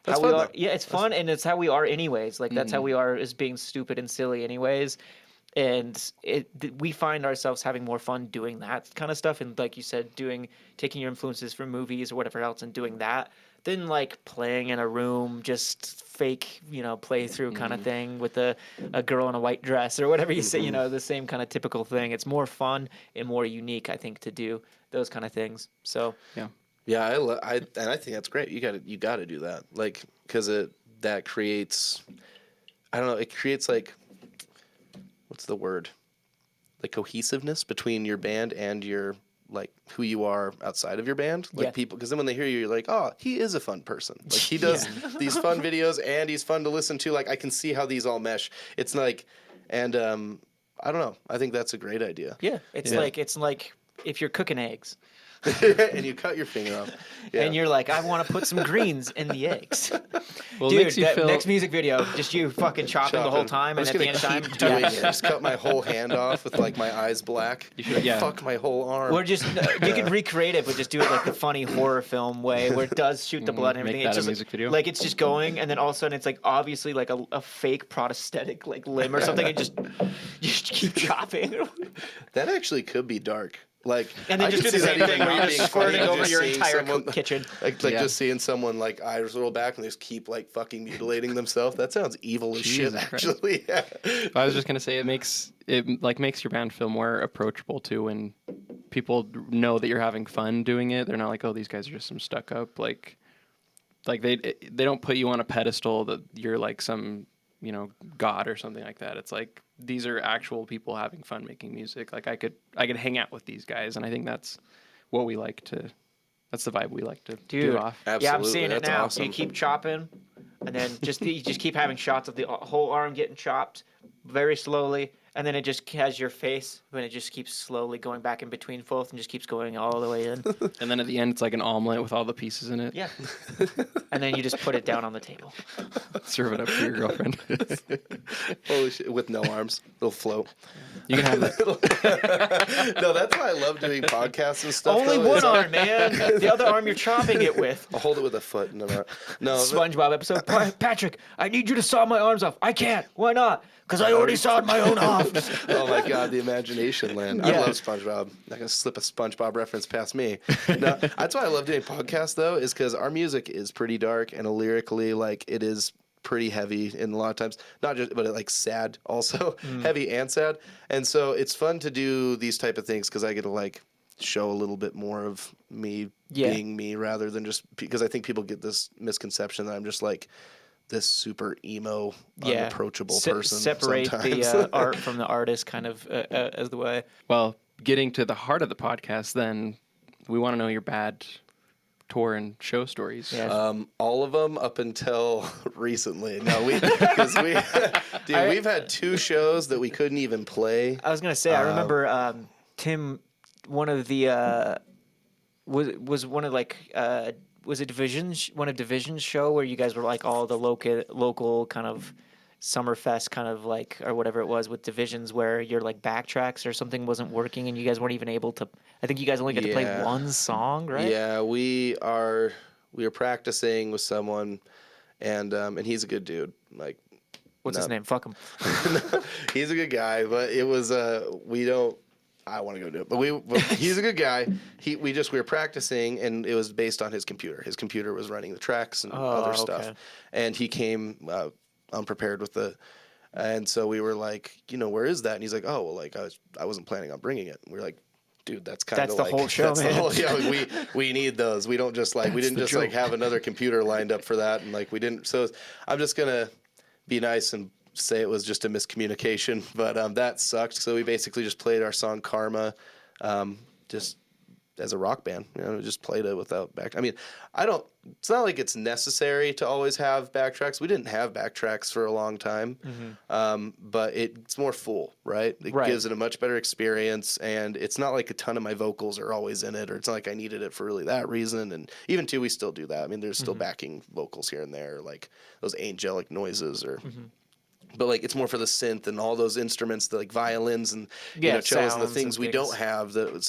how we fun, are. though. Yeah, it's fun and it's how we are anyways. Like that's how we are as being stupid and silly anyways. And we find ourselves having more fun doing that kind of stuff, and like you said, taking your influences from movies or whatever else and doing that, than like playing in a room just fake, playthrough kind of thing with a girl in a white dress or whatever you say, the same kind of typical thing. It's more fun and more unique, I think, to do those kind of things. So Yeah, I think that's great. You got to do that, like because that creates, I don't know, it creates like, what's the word? Like cohesiveness between your band and your like who you are outside of your band. Like people, because then when they hear you, you're like, oh, he is a fun person. Like he does these fun videos and he's fun to listen to. Like I can see how these all mesh. It's like, and I don't know. I think that's a great idea. Yeah, it's like if you're cooking eggs. And you cut your finger off. Yeah. And you're like, I want to put some greens in the eggs. Well, Dude, it makes you feel... next music video, just you fucking chopping the whole time, and at the end of time, doing it. Just cut my whole hand off with like my eyes black. Fuck my whole arm. Or just you can recreate it, but just do it like the funny horror film way, where it does shoot the blood and everything. Make that it's just a music video. Like it's just going, and then all of a sudden it's like obviously like a fake prosthetic like limb or something, and just keep chopping. That actually could be dark. Like, and then I just do could the see same that thing even where you're not just being funny, squirting over just your seeing entire someone, kitchen. Like just seeing someone like eyes roll back and they just keep like fucking mutilating themselves. That sounds evil as shit. Jesus Christ. Actually, yeah. I was just gonna say it makes your band feel more approachable too when people know that you're having fun doing it. They're not like, oh, these guys are just some stuck up like they don't put you on a pedestal that you're like some god or something like that. It's like these are actual people having fun making music. Like I could hang out with these guys, and I think that's what we like to. That's the vibe we like to do off. Absolutely. Yeah, I'm seeing it That's now. awesome. You keep chopping, and then you just keep having shots of the whole arm getting chopped very slowly, and then it just has your face, and it just keeps slowly going back in between both, and just keeps going all the way in. And then at the end, it's like an omelet with all the pieces in it. Yeah. And then you just put it down on the table. Serve it up to your girlfriend. Holy shit! With no arms, it'll float. You can have that. No, that's why I love doing podcasts and stuff. Only though, one is arm, man. The other arm you're chopping it with. I'll hold it with a foot. No, SpongeBob episode. Patrick, I need you to saw my arms off. I can't. Why not? Because I already sawed my own off. Oh my god, the imagination land. I love SpongeBob. Not gonna slip a SpongeBob reference past me. No, that's why I love doing podcasts though, is because our music is pretty dark and lyrically like it is pretty heavy in a lot of times. Not just but like sad also. Heavy and sad. And so it's fun to do these type of things because I get to like show a little bit more of me being me rather than just because I think people get this misconception that I'm just like this super emo, unapproachable person. Separate sometimes. the art from the artist, kind of as the way. Well, getting to the heart of the podcast, then we want to know your bad tour and show stories. Yeah. All of them up until recently. No, we've had 2 shows that we couldn't even play. I was gonna say, I remember Tim. One of the was one of like was it Division's show where you guys were like all the local kind of Summerfest kind of like, or whatever it was with Divisions, where your like backtracks or something wasn't working and you guys weren't even able to. I think you guys only got to play one song, right? Yeah, we are practicing with someone, and he's a good dude. Like, what's his name? Fuck him. He's a good guy, but it was we don't. I want to go do it, but he's a good guy. We were practicing, and it was based on his computer. His computer was running the tracks and other stuff, and he came unprepared with and so we were like, where is that? And he's like, oh, well, like I wasn't planning on bringing it. And we were like, dude, that's kind of like the whole show, man. We need those. We don't just like we didn't just joke. like have another computer lined up for that, and like we didn't. So I'm just gonna be nice and say it was just a miscommunication, but that sucked. So we basically just played our song Karma, just as a rock band, just played it without back. I mean, it's not like it's necessary to always have backtracks. We didn't have backtracks for a long time, but it's more full, right? It gives it a much better experience, and it's not like a ton of my vocals are always in it, or it's not like I needed it for really that reason. And even we still do that. I mean, there's still backing vocals here and there, like those angelic noises or. But like it's more for the synth and all those instruments, the like violins and cellos and the things we don't have. And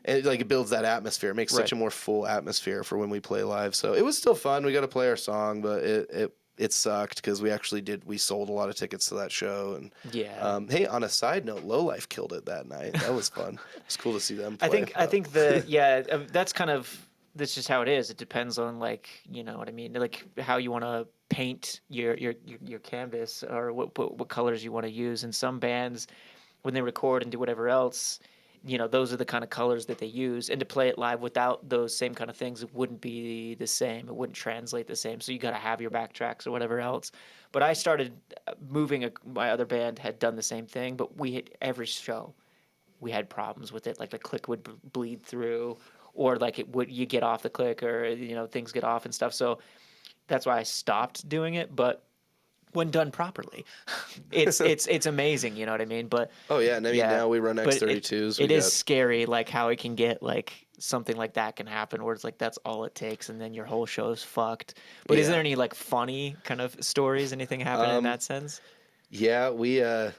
it builds that atmosphere. It makes such a more full atmosphere for when we play live. So it was still fun. We got to play our song, but it sucked because we sold a lot of tickets to that show. And hey, on a side note, Lowlife killed it that night. That was fun. It's cool to see them play. I think that's just how it is. It depends on like, you know what I mean, like how you want to paint your canvas or what colors you want to use. And some bands, when they record and do whatever else, those are the kind of colors that they use. And to play it live without those same kind of things, it wouldn't be the same. It wouldn't translate the same. So you got to have your backtracks or whatever else. But I started moving. My other band had done the same thing, but every show we had problems with it. Like the click would bleed through, or like you get off the click, or things get off and stuff. So that's why I stopped doing it. But when done properly, it's amazing. You know what I mean? But oh yeah, and I mean now we run X32s. It is scary, like how it can get like something like that can happen, where it's like that's all it takes, and then your whole show is fucked. But is there any like funny kind of stories? Anything happen in that sense? Yeah, we. I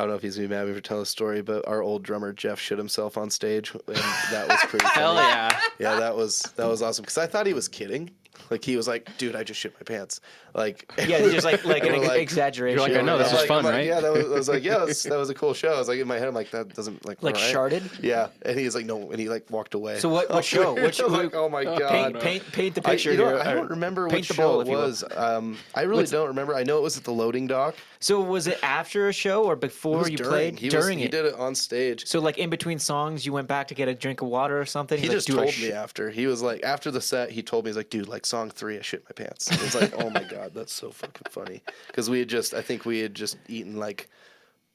don't know if he's gonna be mad at me for telling the story, but our old drummer Jeff shit himself on stage, and that was pretty funny. Hell yeah! Yeah, that was awesome because I thought he was kidding. Like he was like, "Dude, I just shit my pants." Like just like an exaggeration. You're like, I know this was fun, right? Yeah, I was like, yeah, that was a cool show. I was like in my head, I'm like, that doesn't like right. Sharded. Yeah, and he's like, no, and he like walked away. So what show? Like, oh my god, paint the picture. I don't remember what show it was. I really don't remember. I know it was at the loading dock. So was it after a show or before you played? He did it on stage. So like in between songs, you went back to get a drink of water or something. He just told me after. He was like, after the set, he told me, he's like, dude, like song 3, I shit my pants. It was like, oh my god, that's so fucking funny. Because I think we had just eaten like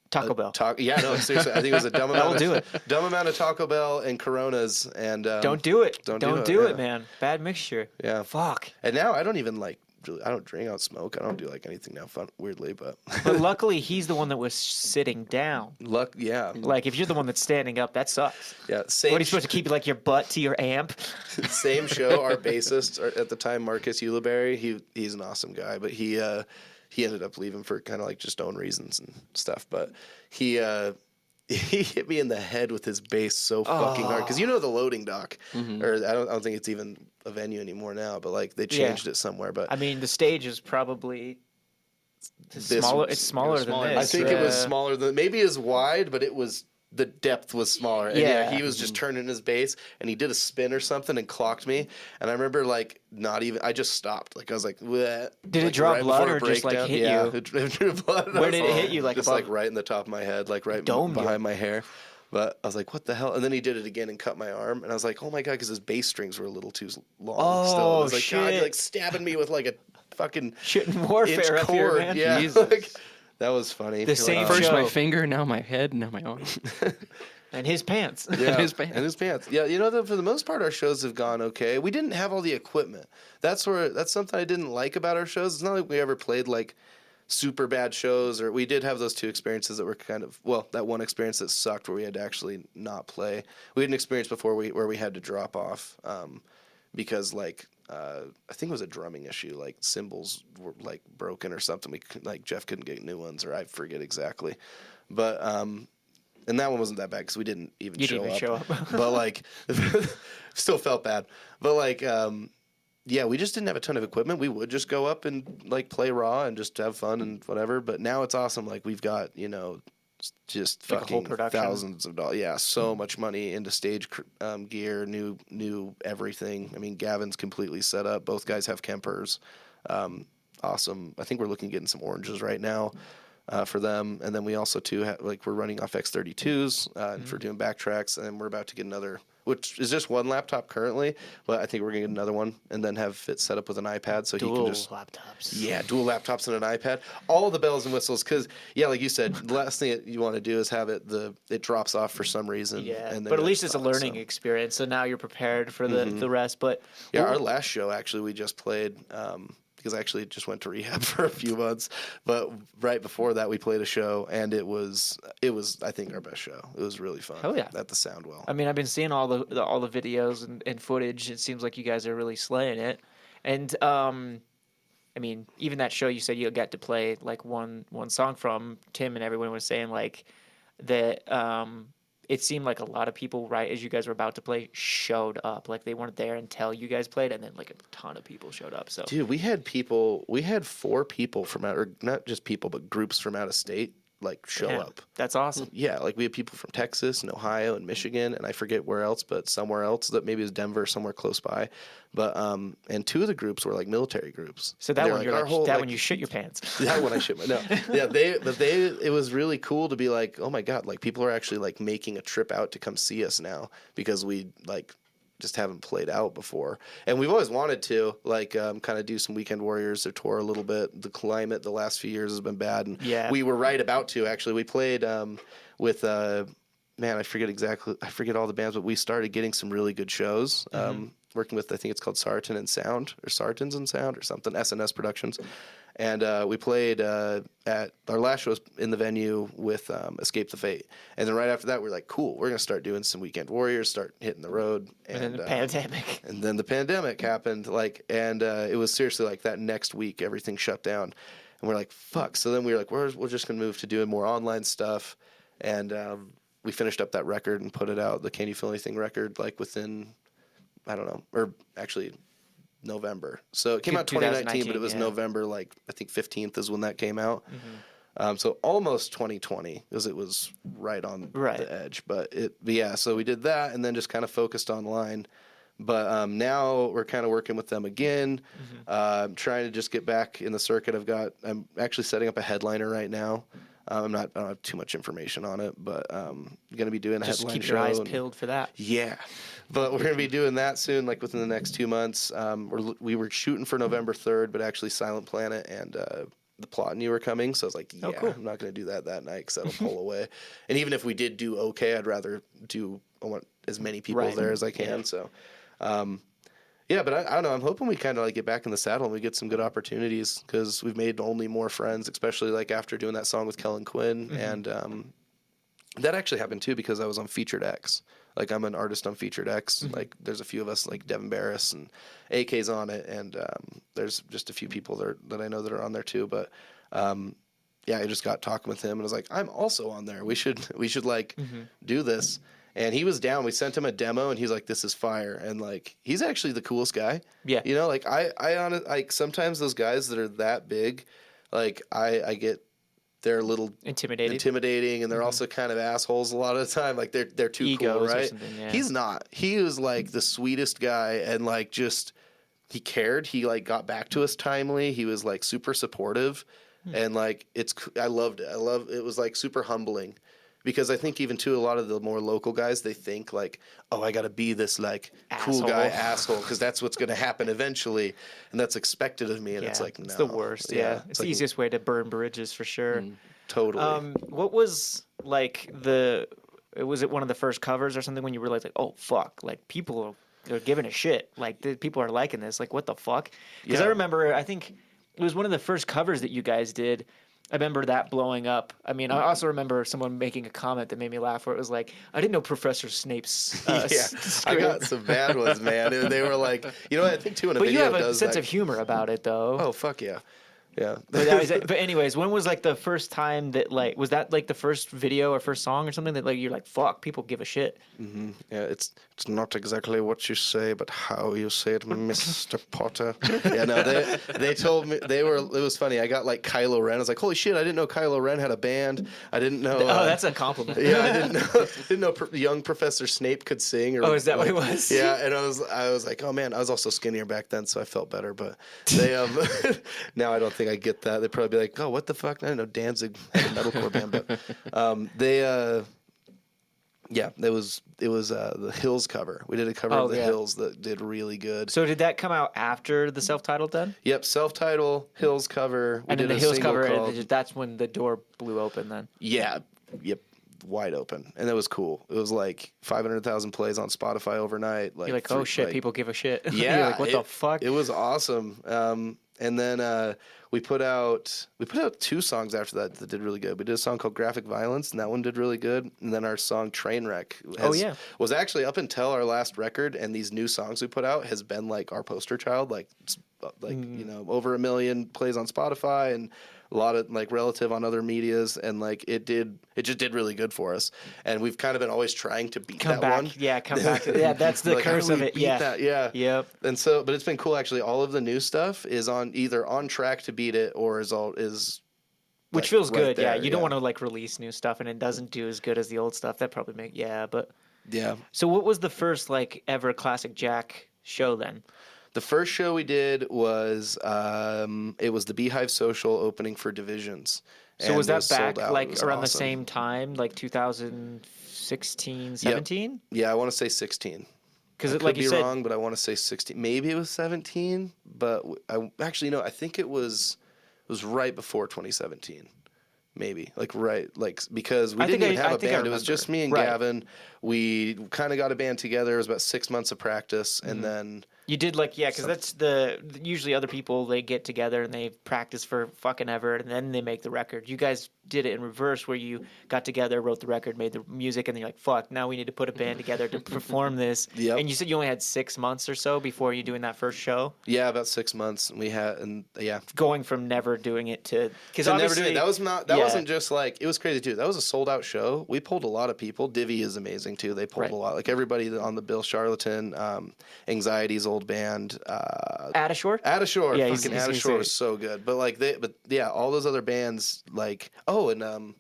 Taco Bell. Yeah, no, seriously, I think it was a dumb amount of Taco Bell and Coronas, and don't do it. Don't do it, man. Bad mixture. Yeah, fuck. And now I don't even like. I don't drink, I don't smoke, I don't do like anything now fun weirdly, but luckily he's the one that was sitting down. Yeah. Like if you're the one that's standing up, that sucks. Yeah, same. What are you supposed to keep like your butt to your amp? Same show. Our bassist at the time, Marcus Uliberry, he's an awesome guy, but he ended up leaving for kind of like just own reasons and stuff. But he hit me in the head with his bass so fucking hard because the loading dock, or I don't think it's even a venue anymore now, but like they changed it somewhere. But I mean, the stage is probably smaller. It's smaller than this. I think it was smaller than, maybe as wide, but the depth was smaller. And yeah, he was just turning his bass, and he did a spin or something and clocked me. And I remember like I just stopped. Like I was like, bleh. Did it draw blood or just like hit you? It drew blood. Where did it hit you? Like just like right in the top of my head, like right behind my hair. But I was like, what the hell? And then he did it again and cut my arm. And I was like, oh my God, because his bass strings were a little too long. Oh, still. I was like, shit. God, you're like stabbing me with like a fucking Shooting warfare inch up here, cord. man. Yeah, Jesus. like, that was funny. The You're same oh. First show. my finger, now my head, now my arm. And his pants. Yeah, his pants. and his pants. Yeah, for the most part, our shows have gone okay. We didn't have all the equipment. That's something I didn't like about our shows. It's not like we ever played like super bad shows, or we did have those 2 experiences that were kind of, well, that one experience that sucked where we had to actually not play. We had an experience before where we had to drop off because like I think it was a drumming issue, like cymbals were like broken or something. Like Jeff couldn't get new ones, or I forget exactly, but and that one wasn't that bad because we didn't even show up. But like, still felt bad. But like, yeah, we just didn't have a ton of equipment. We would just go up and like play raw and just have fun and whatever. But now it's awesome. Like we've got, just Like a whole fucking production. thousands of dollars. Yeah, so much money into stage gear, new everything. I mean, Gavin's completely set up. Both guys have Kempers. Awesome. I think we're looking at getting some oranges right now. For them, and then we also too we're running off X32s for doing backtracks, and we're about to get another, which is just one laptop currently, but I think we're gonna get another one, and then have it set up with an iPad so Dual he can just laptops. yeah, dual laptops and an iPad, all the bells and whistles. Because yeah, like you said, the last thing you want to do is have it drops off for some reason. Yeah, and then but at it least it's a sucks, learning so. experience. So now you're prepared for the rest. But Yeah, our last show actually we just played. Because I actually just went to rehab for a few months, but right before that we played a show, and it was I think our best show. It was really fun. Hell yeah. At the Soundwell. I mean, I've been seeing all the videos and footage. It seems like you guys are really slaying it. And I mean, even that show you said you got to play like one song from, Tim and everyone was saying like that. It seemed like a lot of people, right as you guys were about to play, showed up. Like they weren't there until you guys played, and then like a ton of people showed up. So Dude, we had 4 people from out, or not just people, but groups from out of state like show yeah, up. that's awesome. Yeah, like we had people from Texas and Ohio and Michigan, and I forget where else, but somewhere else that maybe it was Denver, somewhere close by. But and 2 of the groups were like military groups. So that They're one, you're our like, whole, that like, when you shit your pants. That one I shit my no. Yeah, it was really cool to be like, oh my god, like people are actually like making a trip out to come see us now because we like just haven't played out before, and we've always wanted to like kind of do some Weekend Warriors or tour a little bit. The climate the last few years has been bad, and Yeah. we were right about to actually. We played with man, I forget all the bands, but we started getting some really good shows. Working with, I think it's called Sartons and Sound or something, SNS Productions. And we played at our last show was in the venue with Escape the Fate. And then right after that, we were like, cool, we're going to start doing some Weekend Warriors, start hitting the road. And then the pandemic. And then the pandemic happened. And it was seriously like that next week, everything shut down. And we're like, fuck. So then we were like, we're just going to move to doing more online stuff. And we finished up that record and put it out, the Can You Feel Anything record, like within, I don't know, or actually November. So it came out 2019, but it was November, like I think 15th is when that came out. So almost 2020 because it was right on the edge. But yeah, so we did that and then just kind of focused online. But now we're kind of working with them again. I'm trying to just get back in the circuit. I'm actually setting up a headliner right now. I don't have too much information on it, but I'm going to be doing a Just headline keep show. your eyes peeled for that. Yeah, but we're going to be doing that soon, like within the next 2 months. We were shooting for November 3rd, but actually Silent Planet and The Plot and You were coming, so I was like, yeah, cool. I'm not going to do that night because that'll pull away. And even if we did do okay, I'd rather I want as many people there as I can. So, yeah, but I don't know. I'm hoping we kind of like get back in the saddle and we get some good opportunities because we've made only more friends, especially like after doing that song with Kellen Quinn. And that actually happened too because I was on Featured X. Like I'm an artist on Featured X. Like there's a few of us like Devin Barris and AK's on it. And there's just a few people that I know that are on there too. But yeah, I just got talking with him and I was like, I'm also on there. We should like do this. And he was down. We sent him a demo, and he's like, "This is fire." And like, he's actually the coolest guy. Yeah. You know, like like sometimes those guys that are that big, like I get they're a little intimidating, and they're also kind of assholes a lot of the time. Like they're too cool, right? Yeah. He's not. He was like the sweetest guy, and like just he cared. He like got back to us timely. He was like super supportive, and like I loved it. It was like super humbling. Because I think even too, a lot of the more local guys, they think like, oh, I got to be this like cool guy asshole because that's what's going to happen eventually, and that's expected of me. And it's like, no, it's the worst. Yeah, it's the like, easiest way to burn bridges for sure. totally. What was like was it one of the first covers or something when you realized like, oh fuck, like people are giving a shit, like the people are liking this, like what the fuck? Because I remember, I think it was one of the first covers that you guys did. I remember that blowing up. I mean, I also remember someone making a comment that made me laugh where it was like, I didn't know Professor Snape's I got some bad ones, man. They were like, I think too in a but video you have a does sense that. of humor about it though. Oh, fuck yeah. Yeah. But anyways, when was like the first time that like, was that like the first video or first song or something that like you're like, fuck, people give a shit? Mm-hmm. Yeah, it's not exactly what you say, but how you say it, Mr. Potter. Yeah, no, they told me it was funny. I got like Kylo Ren. I was like, holy shit, I didn't know Kylo Ren had a band. I didn't know. Oh, that's a compliment. Yeah, I didn't know young Professor Snape could sing. Or, is that like, what it was? Yeah, and I was like, oh man, I was also skinnier back then, so I felt better. But they now I don't think I get that. They'd probably be like, oh, what the fuck? I didn't know Danzig had a metalcore band, but yeah, it was the Hills cover. We did a cover of the Hills that did really good. So did that come out after the self-titled then? Yep, self-title Hills cover. And then the Hills cover, that's when the door blew open then. Yeah, yep, wide open, and that was cool. It was like 500,000 plays on Spotify overnight. Like, you're like, oh shit, people give a shit. Yeah, you're like, what the fuck? It was awesome. And then we put out 2 songs after that did really good. We did a song called Graphic Violence, and that one did really good. And then our song Trainwreck was actually up until our last record, and these new songs we put out has been like our poster child, like over 1 million plays on Spotify and a lot of like relative on other medias, and like it just did really good for us. And we've kind of been always trying to beat that one. Yeah, come back. Yeah, that's the like, curse of it. Yeah. Yeah. Yep. And so, but it's been cool actually. All of the new stuff is either on track to beat it or is which like, feels right good. there. Yeah, you don't want to like release new stuff and it doesn't do as good as the old stuff. That probably but yeah. So what was the first like ever Classic Jack show then? The first show we did was it was the Beehive Social opening for Divisions. So was that back like around awesome. the same time, like 2016, 17? Yep. Yeah, I want to say 16. Because like you said, wrong, but I want to say 16. Maybe it was 17, but I think it was right before 2017. Maybe because we didn't even have a band. It was just me and Gavin. We kind of got a band together. It was about 6 months of practice, and then you did because that's usually other people, they get together and they practice for fucking ever, and then they make the record. You guys did it in reverse, where you got together, wrote the record, made the music, and then you're like, fuck, now we need to put a band together to perform this. Yep. And you said you only had 6 months or so before you doing that first show. Yeah, about 6 months. Going from never doing it to never doing it. That was not. That wasn't just like, it was crazy too. That was a sold out show. We pulled a lot of people. Divvy is amazing too. They pulled a lot. Like everybody on the bill. Charlatan, Anxiety's old band. Adashore. Yeah, fucking Adashore was so good. But all those other bands like it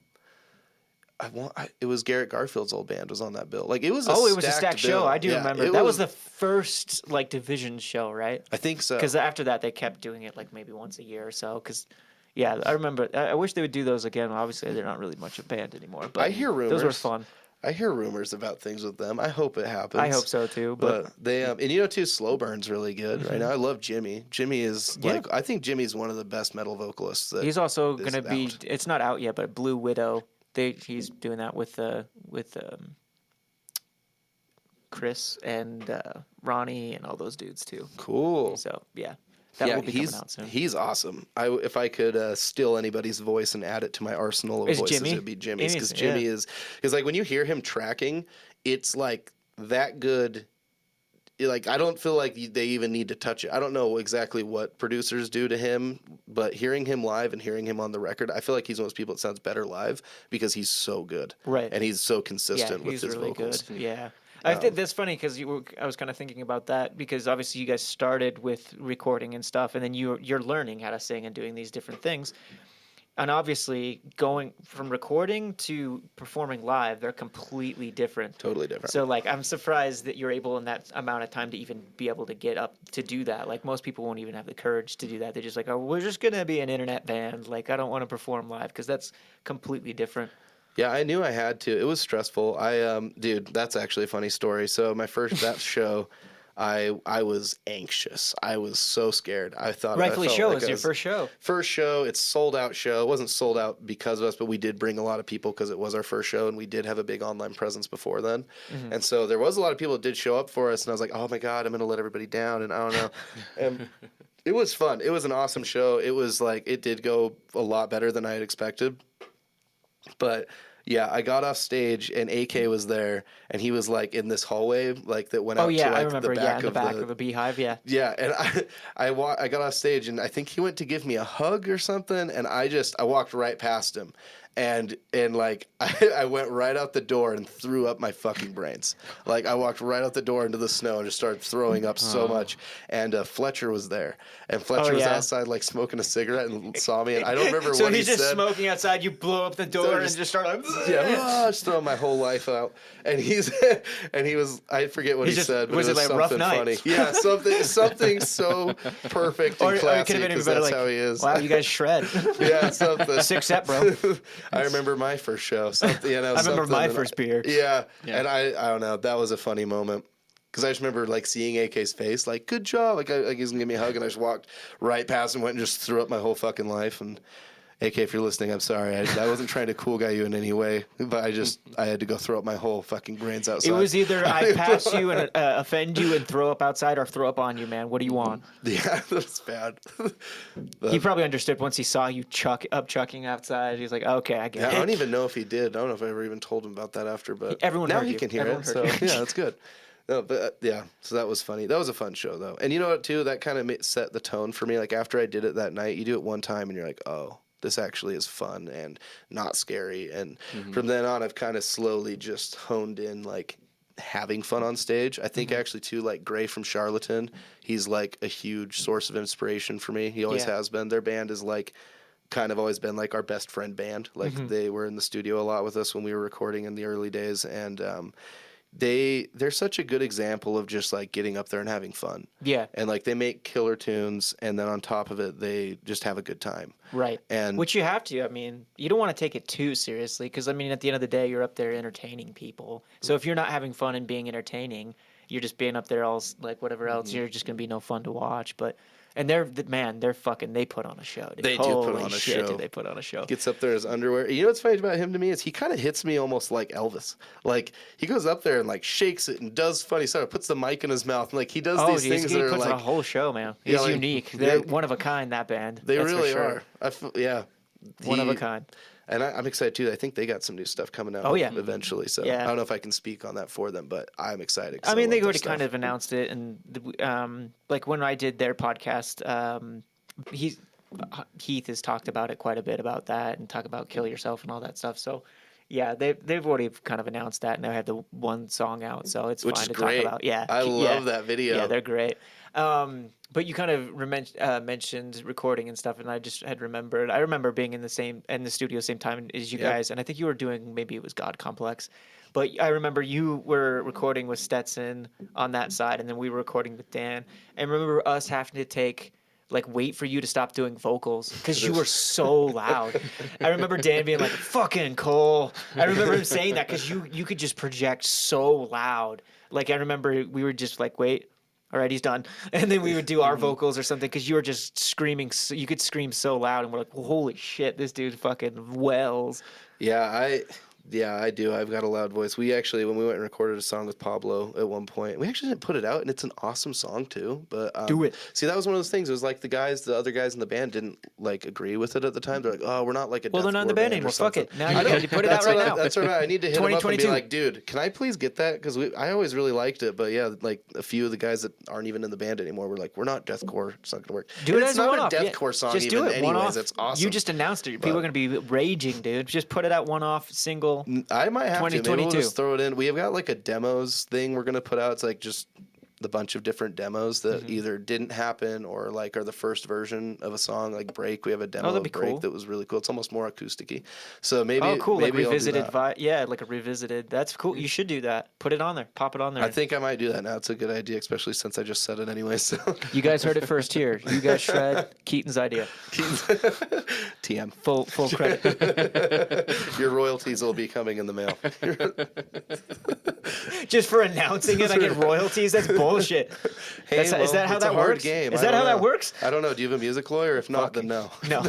was Garrett Garfield's old band was on that bill. Like it was a stacked show. I do remember. That was the first like Division show, right? I think so. Because after that they kept doing it like maybe once a year or so. Because I remember. I wish they would do those again. Obviously, they're not really much of a band anymore. But I hear rumors. Those were fun. I hear rumors about things with them. I hope it happens. I hope so too. But they and too, Slow Burn's really good right now. I love Jimmy. Jimmy is I think Jimmy's one of the best metal vocalists. He's also going to be. It's not out yet, but Blue Widow. He's doing that with Chris and Ronnie and all those dudes too. Cool. So that will be coming out soon. He's awesome. If I could steal anybody's voice and add it to my arsenal of voices, it would be Jimmy's. Because Jimmy is like when you hear him tracking, it's like that good. Like I don't feel like they even need to touch it. I don't know exactly what producers do to him, but hearing him live and hearing him on the record, I feel like he's one of those people that sounds better live because he's so good, right? And he's so consistent with his really vocals. Good. Yeah. I think that's funny because I was kind of thinking about that because obviously you guys started with recording and stuff, and then you're learning how to sing and doing these different things. And obviously, going from recording to performing live, they're completely different. Totally different. So, like, I'm surprised that you're able in that amount of time to even be able to get up to do that. Like, most people won't even have the courage to do that. They're just like, oh, we're just going to be an internet band. Like, I don't want to perform live because that's completely different. Yeah, I knew I had to. It was stressful. Dude, that's actually a funny story. So my first that show, I was anxious. I was so scared. Rightfully I felt so. like It was your first show. First show. It's sold out show. It wasn't sold out because of us, but we did bring a lot of people because it was our first show, and we did have a big online presence before then. Mm-hmm. And so there was a lot of people that did show up for us, and I was like, oh my god, I'm gonna let everybody down, and I don't know. And it was fun. It was an awesome show. It was like it did go a lot better than I had expected, but. Yeah, I got off stage and AK was there, and he was like in this hallway, like that went out to like I remember. the back, in the back of the beehive. Yeah. Yeah, and I got off stage, and I think he went to give me a hug or something, and I walked right past him, and like I went right out the door and threw up my fucking brains. Like I walked right out the door into the snow and just started throwing up so much. And Fletcher was there, and Fletcher was outside like smoking a cigarette and saw me, and I don't remember so what he he's said. just smoking outside. You blow up the door and just start. Just throwing my whole life out. And he was I forget what he said, but was it was it like something rough funny. night? Yeah, something so perfect and Or it classy could have been because better. that's Like, how he is. wow, you guys shred. Yeah, something. Sick set, bro. I remember my first show. Something, I remember my first beer. Yeah, and I don't know. That was a funny moment. Because I just remember like seeing AK's face, like good job, like he's gonna give me a hug, and I just walked right past him, went and just threw up my whole fucking life. And AK, if you're listening, I'm sorry. I wasn't trying to cool guy you in any way, but I had to go throw up my whole fucking brains outside. It was either I pass you and offend you and throw up outside, or throw up on you, man. What do you want? Yeah, that was bad. He probably understood once he saw you chucking outside. He's like, okay, I get it. I don't even know if he did. I don't know if I ever even told him about that after, but Everyone now heard he you. can hear Everyone it. heard So you. yeah, that's good. No, but yeah, so that was funny. That was a fun show though, and you know what too? That kind of set the tone for me. Like after I did it that night, you do it one time and you're like, oh, this actually is fun and not scary. And from then on, I've kind of slowly just honed in like having fun on stage. I think actually too, like Gray from Charlatan, he's like a huge source of inspiration for me. He always has been. Their band is like kind of always been like our best friend band. Like they were in the studio a lot with us when we were recording in the early days, and they're such a good example of just like getting up there and having fun. Yeah. And like they make killer tunes, and then on top of it they just have a good time. Right. And which you have to. I mean, you don't want to take it too seriously because, I mean, at the end of the day, you're up there entertaining people. So if you're not having fun and being entertaining, you're just being up there all like whatever else, you're just going to be no fun to watch. But and they're they put on a show. Dude. They do Holy put on a shit, show. Do they put on a show. Gets up there in his underwear. You know what's funny about him to me is he kind of hits me almost like Elvis. Like he goes up there and like shakes it and does funny stuff. Puts the mic in his mouth and like he does these things that he are puts like on a whole show, man. Yeah, He's like, unique. They're they- one of a kind. That band. They That's for really sure. are. Yeah. One of a kind. And I'm excited too. I think they got some new stuff coming out. Oh, yeah. Eventually. So Yeah. I don't know if I can speak on that for them, but I'm excited. 'cause I mean, love they their already stuff. kind of announced it, and like when I did their podcast, Heath has talked about it quite a bit about that, and talk about Kill Yourself and all that stuff. So, yeah, they've already kind of announced that, and they have the one song out, so it's Which fine is to great. talk about. Yeah, I love that video. Yeah, they're great. But you kind of mentioned recording and stuff, and I just had remembered. I remember being in the studio same time as you guys, and I think you were doing, maybe it was God Complex, but I remember you were recording with Stetson on that side, and then we were recording with Dan. And remember us having to wait for you to stop doing vocals because you were so loud. I remember Dan being like, "Fucking Kohl." I remember him saying that because you could just project so loud. Like I remember we were just like, "Wait, all right, he's done," and then we would do our vocals or something because you were just screaming. You could scream so loud, and we're like, well, "Holy shit, this dude fucking wells." Yeah, I do. I've got a loud voice. We actually, when we went and recorded a song with Pablo at one point, we actually didn't put it out, and it's an awesome song too. But Do it. See, that was one of those things. It was like the other guys in the band didn't like agree with it at the time. They're like, "Oh, we're not like a." Well, they're not in the deathcore band band anymore. or Fuck something." it. Now I know. you put it out right now. That's right. I need to hit them up and be 2022. like, "Dude, can I please get that?" Because I always really liked it, but yeah, like a few of the guys that aren't even in the band anymore were like, "We're not deathcore. It's not gonna work." Do And it it's as a not one-off. a deathcore song. Just even do it one anyways. off. It's awesome. You just announced it. People are going to be raging, dude. Just put it out one off single. I might have to. Maybe we'll 2022. just throw it in. We have got like a demos thing we're gonna put out. It's like just the bunch of different demos that either didn't happen or like are the first version of a song. Like Break, we have a demo of Break that was really cool. It's almost more acousticy. So maybe cool, maybe like revisited I'll do that. like a revisited. That's cool. You should do that. Put it on there. Pop it on there. I think I might do that now. It's a good idea, especially since I just said it anyway. So you guys heard it first here. You guys shred Keaton's idea. TM. Full credit. Your royalties will be coming in the mail. Just for announcing it, I get royalties. That's bullshit. Hey, is that how it's that a hard works? game. Is that how that works? I don't know. Do you have a music lawyer? If not, then no. No.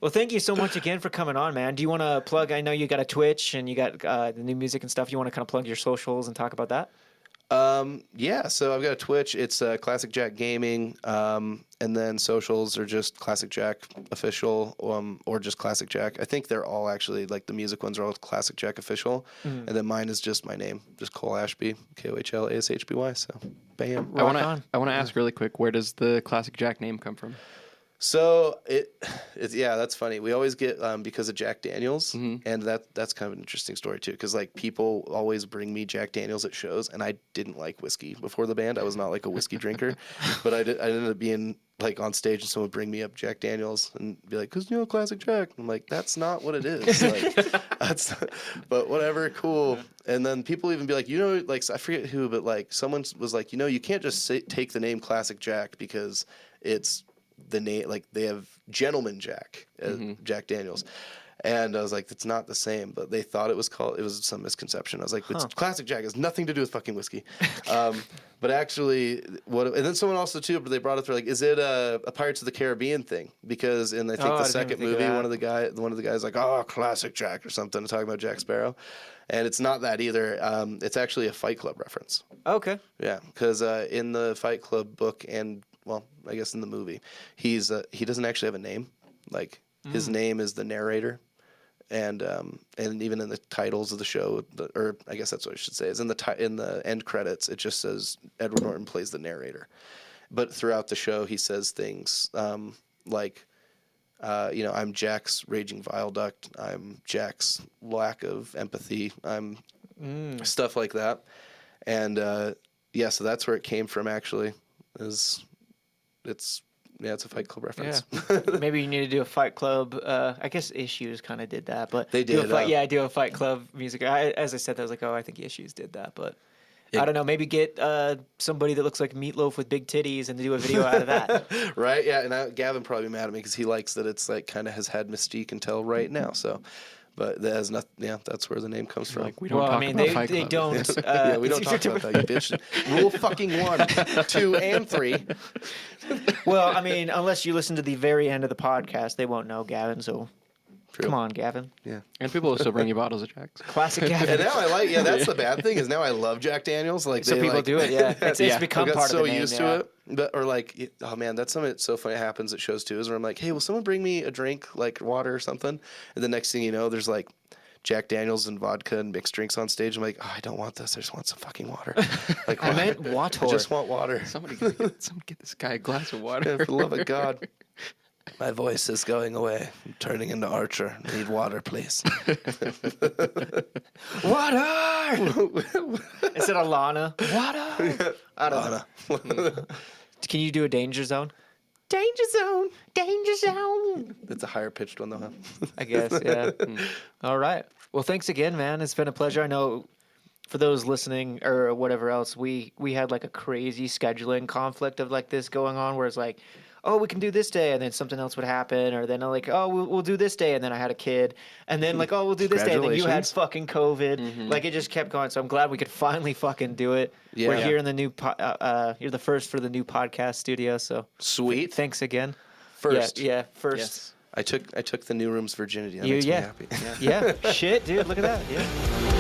Well, thank you so much again for coming on, man. Do you want to plug? I know you got a Twitch and you got the new music and stuff. You want to kind of plug your socials and talk about that? Yeah, so I've got a Twitch. It's Classic Jack Gaming, and then socials are just Classic Jack Official, or just Classic Jack. I think they're all actually, like, the music ones are all Classic Jack Official, and then mine is just my name, just Kohl Ashby, KOHLASHBY. So, bam. I want to ask really quick, where does the Classic Jack name come from? So it's yeah, that's funny. We always get because of Jack Daniels, and that's kind of an interesting story too. Because like people always bring me Jack Daniels at shows, and I didn't like whiskey before the band. I was not like a whiskey drinker, but I ended up being like on stage, and someone would bring me up Jack Daniels and be like, "Cause Classic Jack." I'm like, "That's not what it is." Like, but whatever, cool. And then people even be like, like I forget who, but like someone was like, you can't just take the name Classic Jack because it's the name, like they have Gentleman Jack, Jack Daniels, and I was like, it's not the same. But they thought it was some misconception. I was like, it's Classic Jack. It has nothing to do with fucking whiskey. But actually, and then someone also too, but they brought it through like, is it a Pirates of the Caribbean thing? Because in I think the second movie, one of the guys like, oh, Classic Jack or something, talking about Jack Sparrow. And it's not that either. It's actually a Fight Club reference. Okay. Yeah, because in the Fight Club book and well, I guess in the movie, he doesn't actually have a name. Like his name is the narrator, and even in the titles of the show, or I guess that's what I should say, is in the end credits, it just says Edward Norton plays the narrator. But throughout the show, he says things like, I'm Jack's raging viaduct. I'm Jack's lack of empathy. I'm stuff like that, and so that's where it came from. Actually, it's a Fight Club reference. Yeah. Maybe you need to do a Fight Club. I guess Issues kind of did that, but they did. Do a Fight Club music. As I said, I was like, I think Issues did that, but I don't know. Maybe get somebody that looks like Meatloaf with big titties and do a video out of that. Right? Yeah. And Gavin probably mad at me because he likes that it's like kind of has had mystique until right now. So. But that has nothing. Yeah, that's where the name comes from. Like we don't talk about Fight Club. They don't. We don't talk about that, you bitch. Rule fucking 1, 2, and 3. Well, I mean, unless you listen to the very end of the podcast, they won't know, Gavin. So, come on, Gavin. Yeah. And people will still bring you bottles of Jack's. Classic Gavin. And now I like. Yeah, that's the bad thing is now I love Jack Daniels. Like so people do it. Yeah, it's become part of the name. So used to it. But, or like, oh man, that's something that's so funny happens at shows too. Is where I'm like, hey, will someone bring me a drink like water or something? And the next thing you know, there's like Jack Daniels and vodka and mixed drinks on stage. I'm like, oh, I don't want this. I just want some fucking water. Like, I meant water. I just want water. Somebody get this guy a glass of water. For the love of God. My voice is going away. I'm turning into Archer. I need water, please. Water! Is it Alana? Water! I don't know. Can you do a Danger Zone? Danger Zone! Danger Zone! It's a higher pitched one, though, huh? I guess, yeah. All right. Well, thanks again, man. It's been a pleasure. I know for those listening or whatever else, we had like a crazy scheduling conflict of like this going on where it's like, oh, we can do this day, and then something else would happen, or then like, oh, we'll do this day, and then I had a kid, and then like, oh, we'll do this day, and then you had fucking COVID. Like it just kept going. So I'm glad we could finally fucking do it. Yeah. We're here in the new. You're the first for the new podcast studio. So sweet. Thanks again. First. Yeah. First. Yes. I took the new room's virginity. That makes me happy. Yeah. Shit, dude. Look at that. Yeah.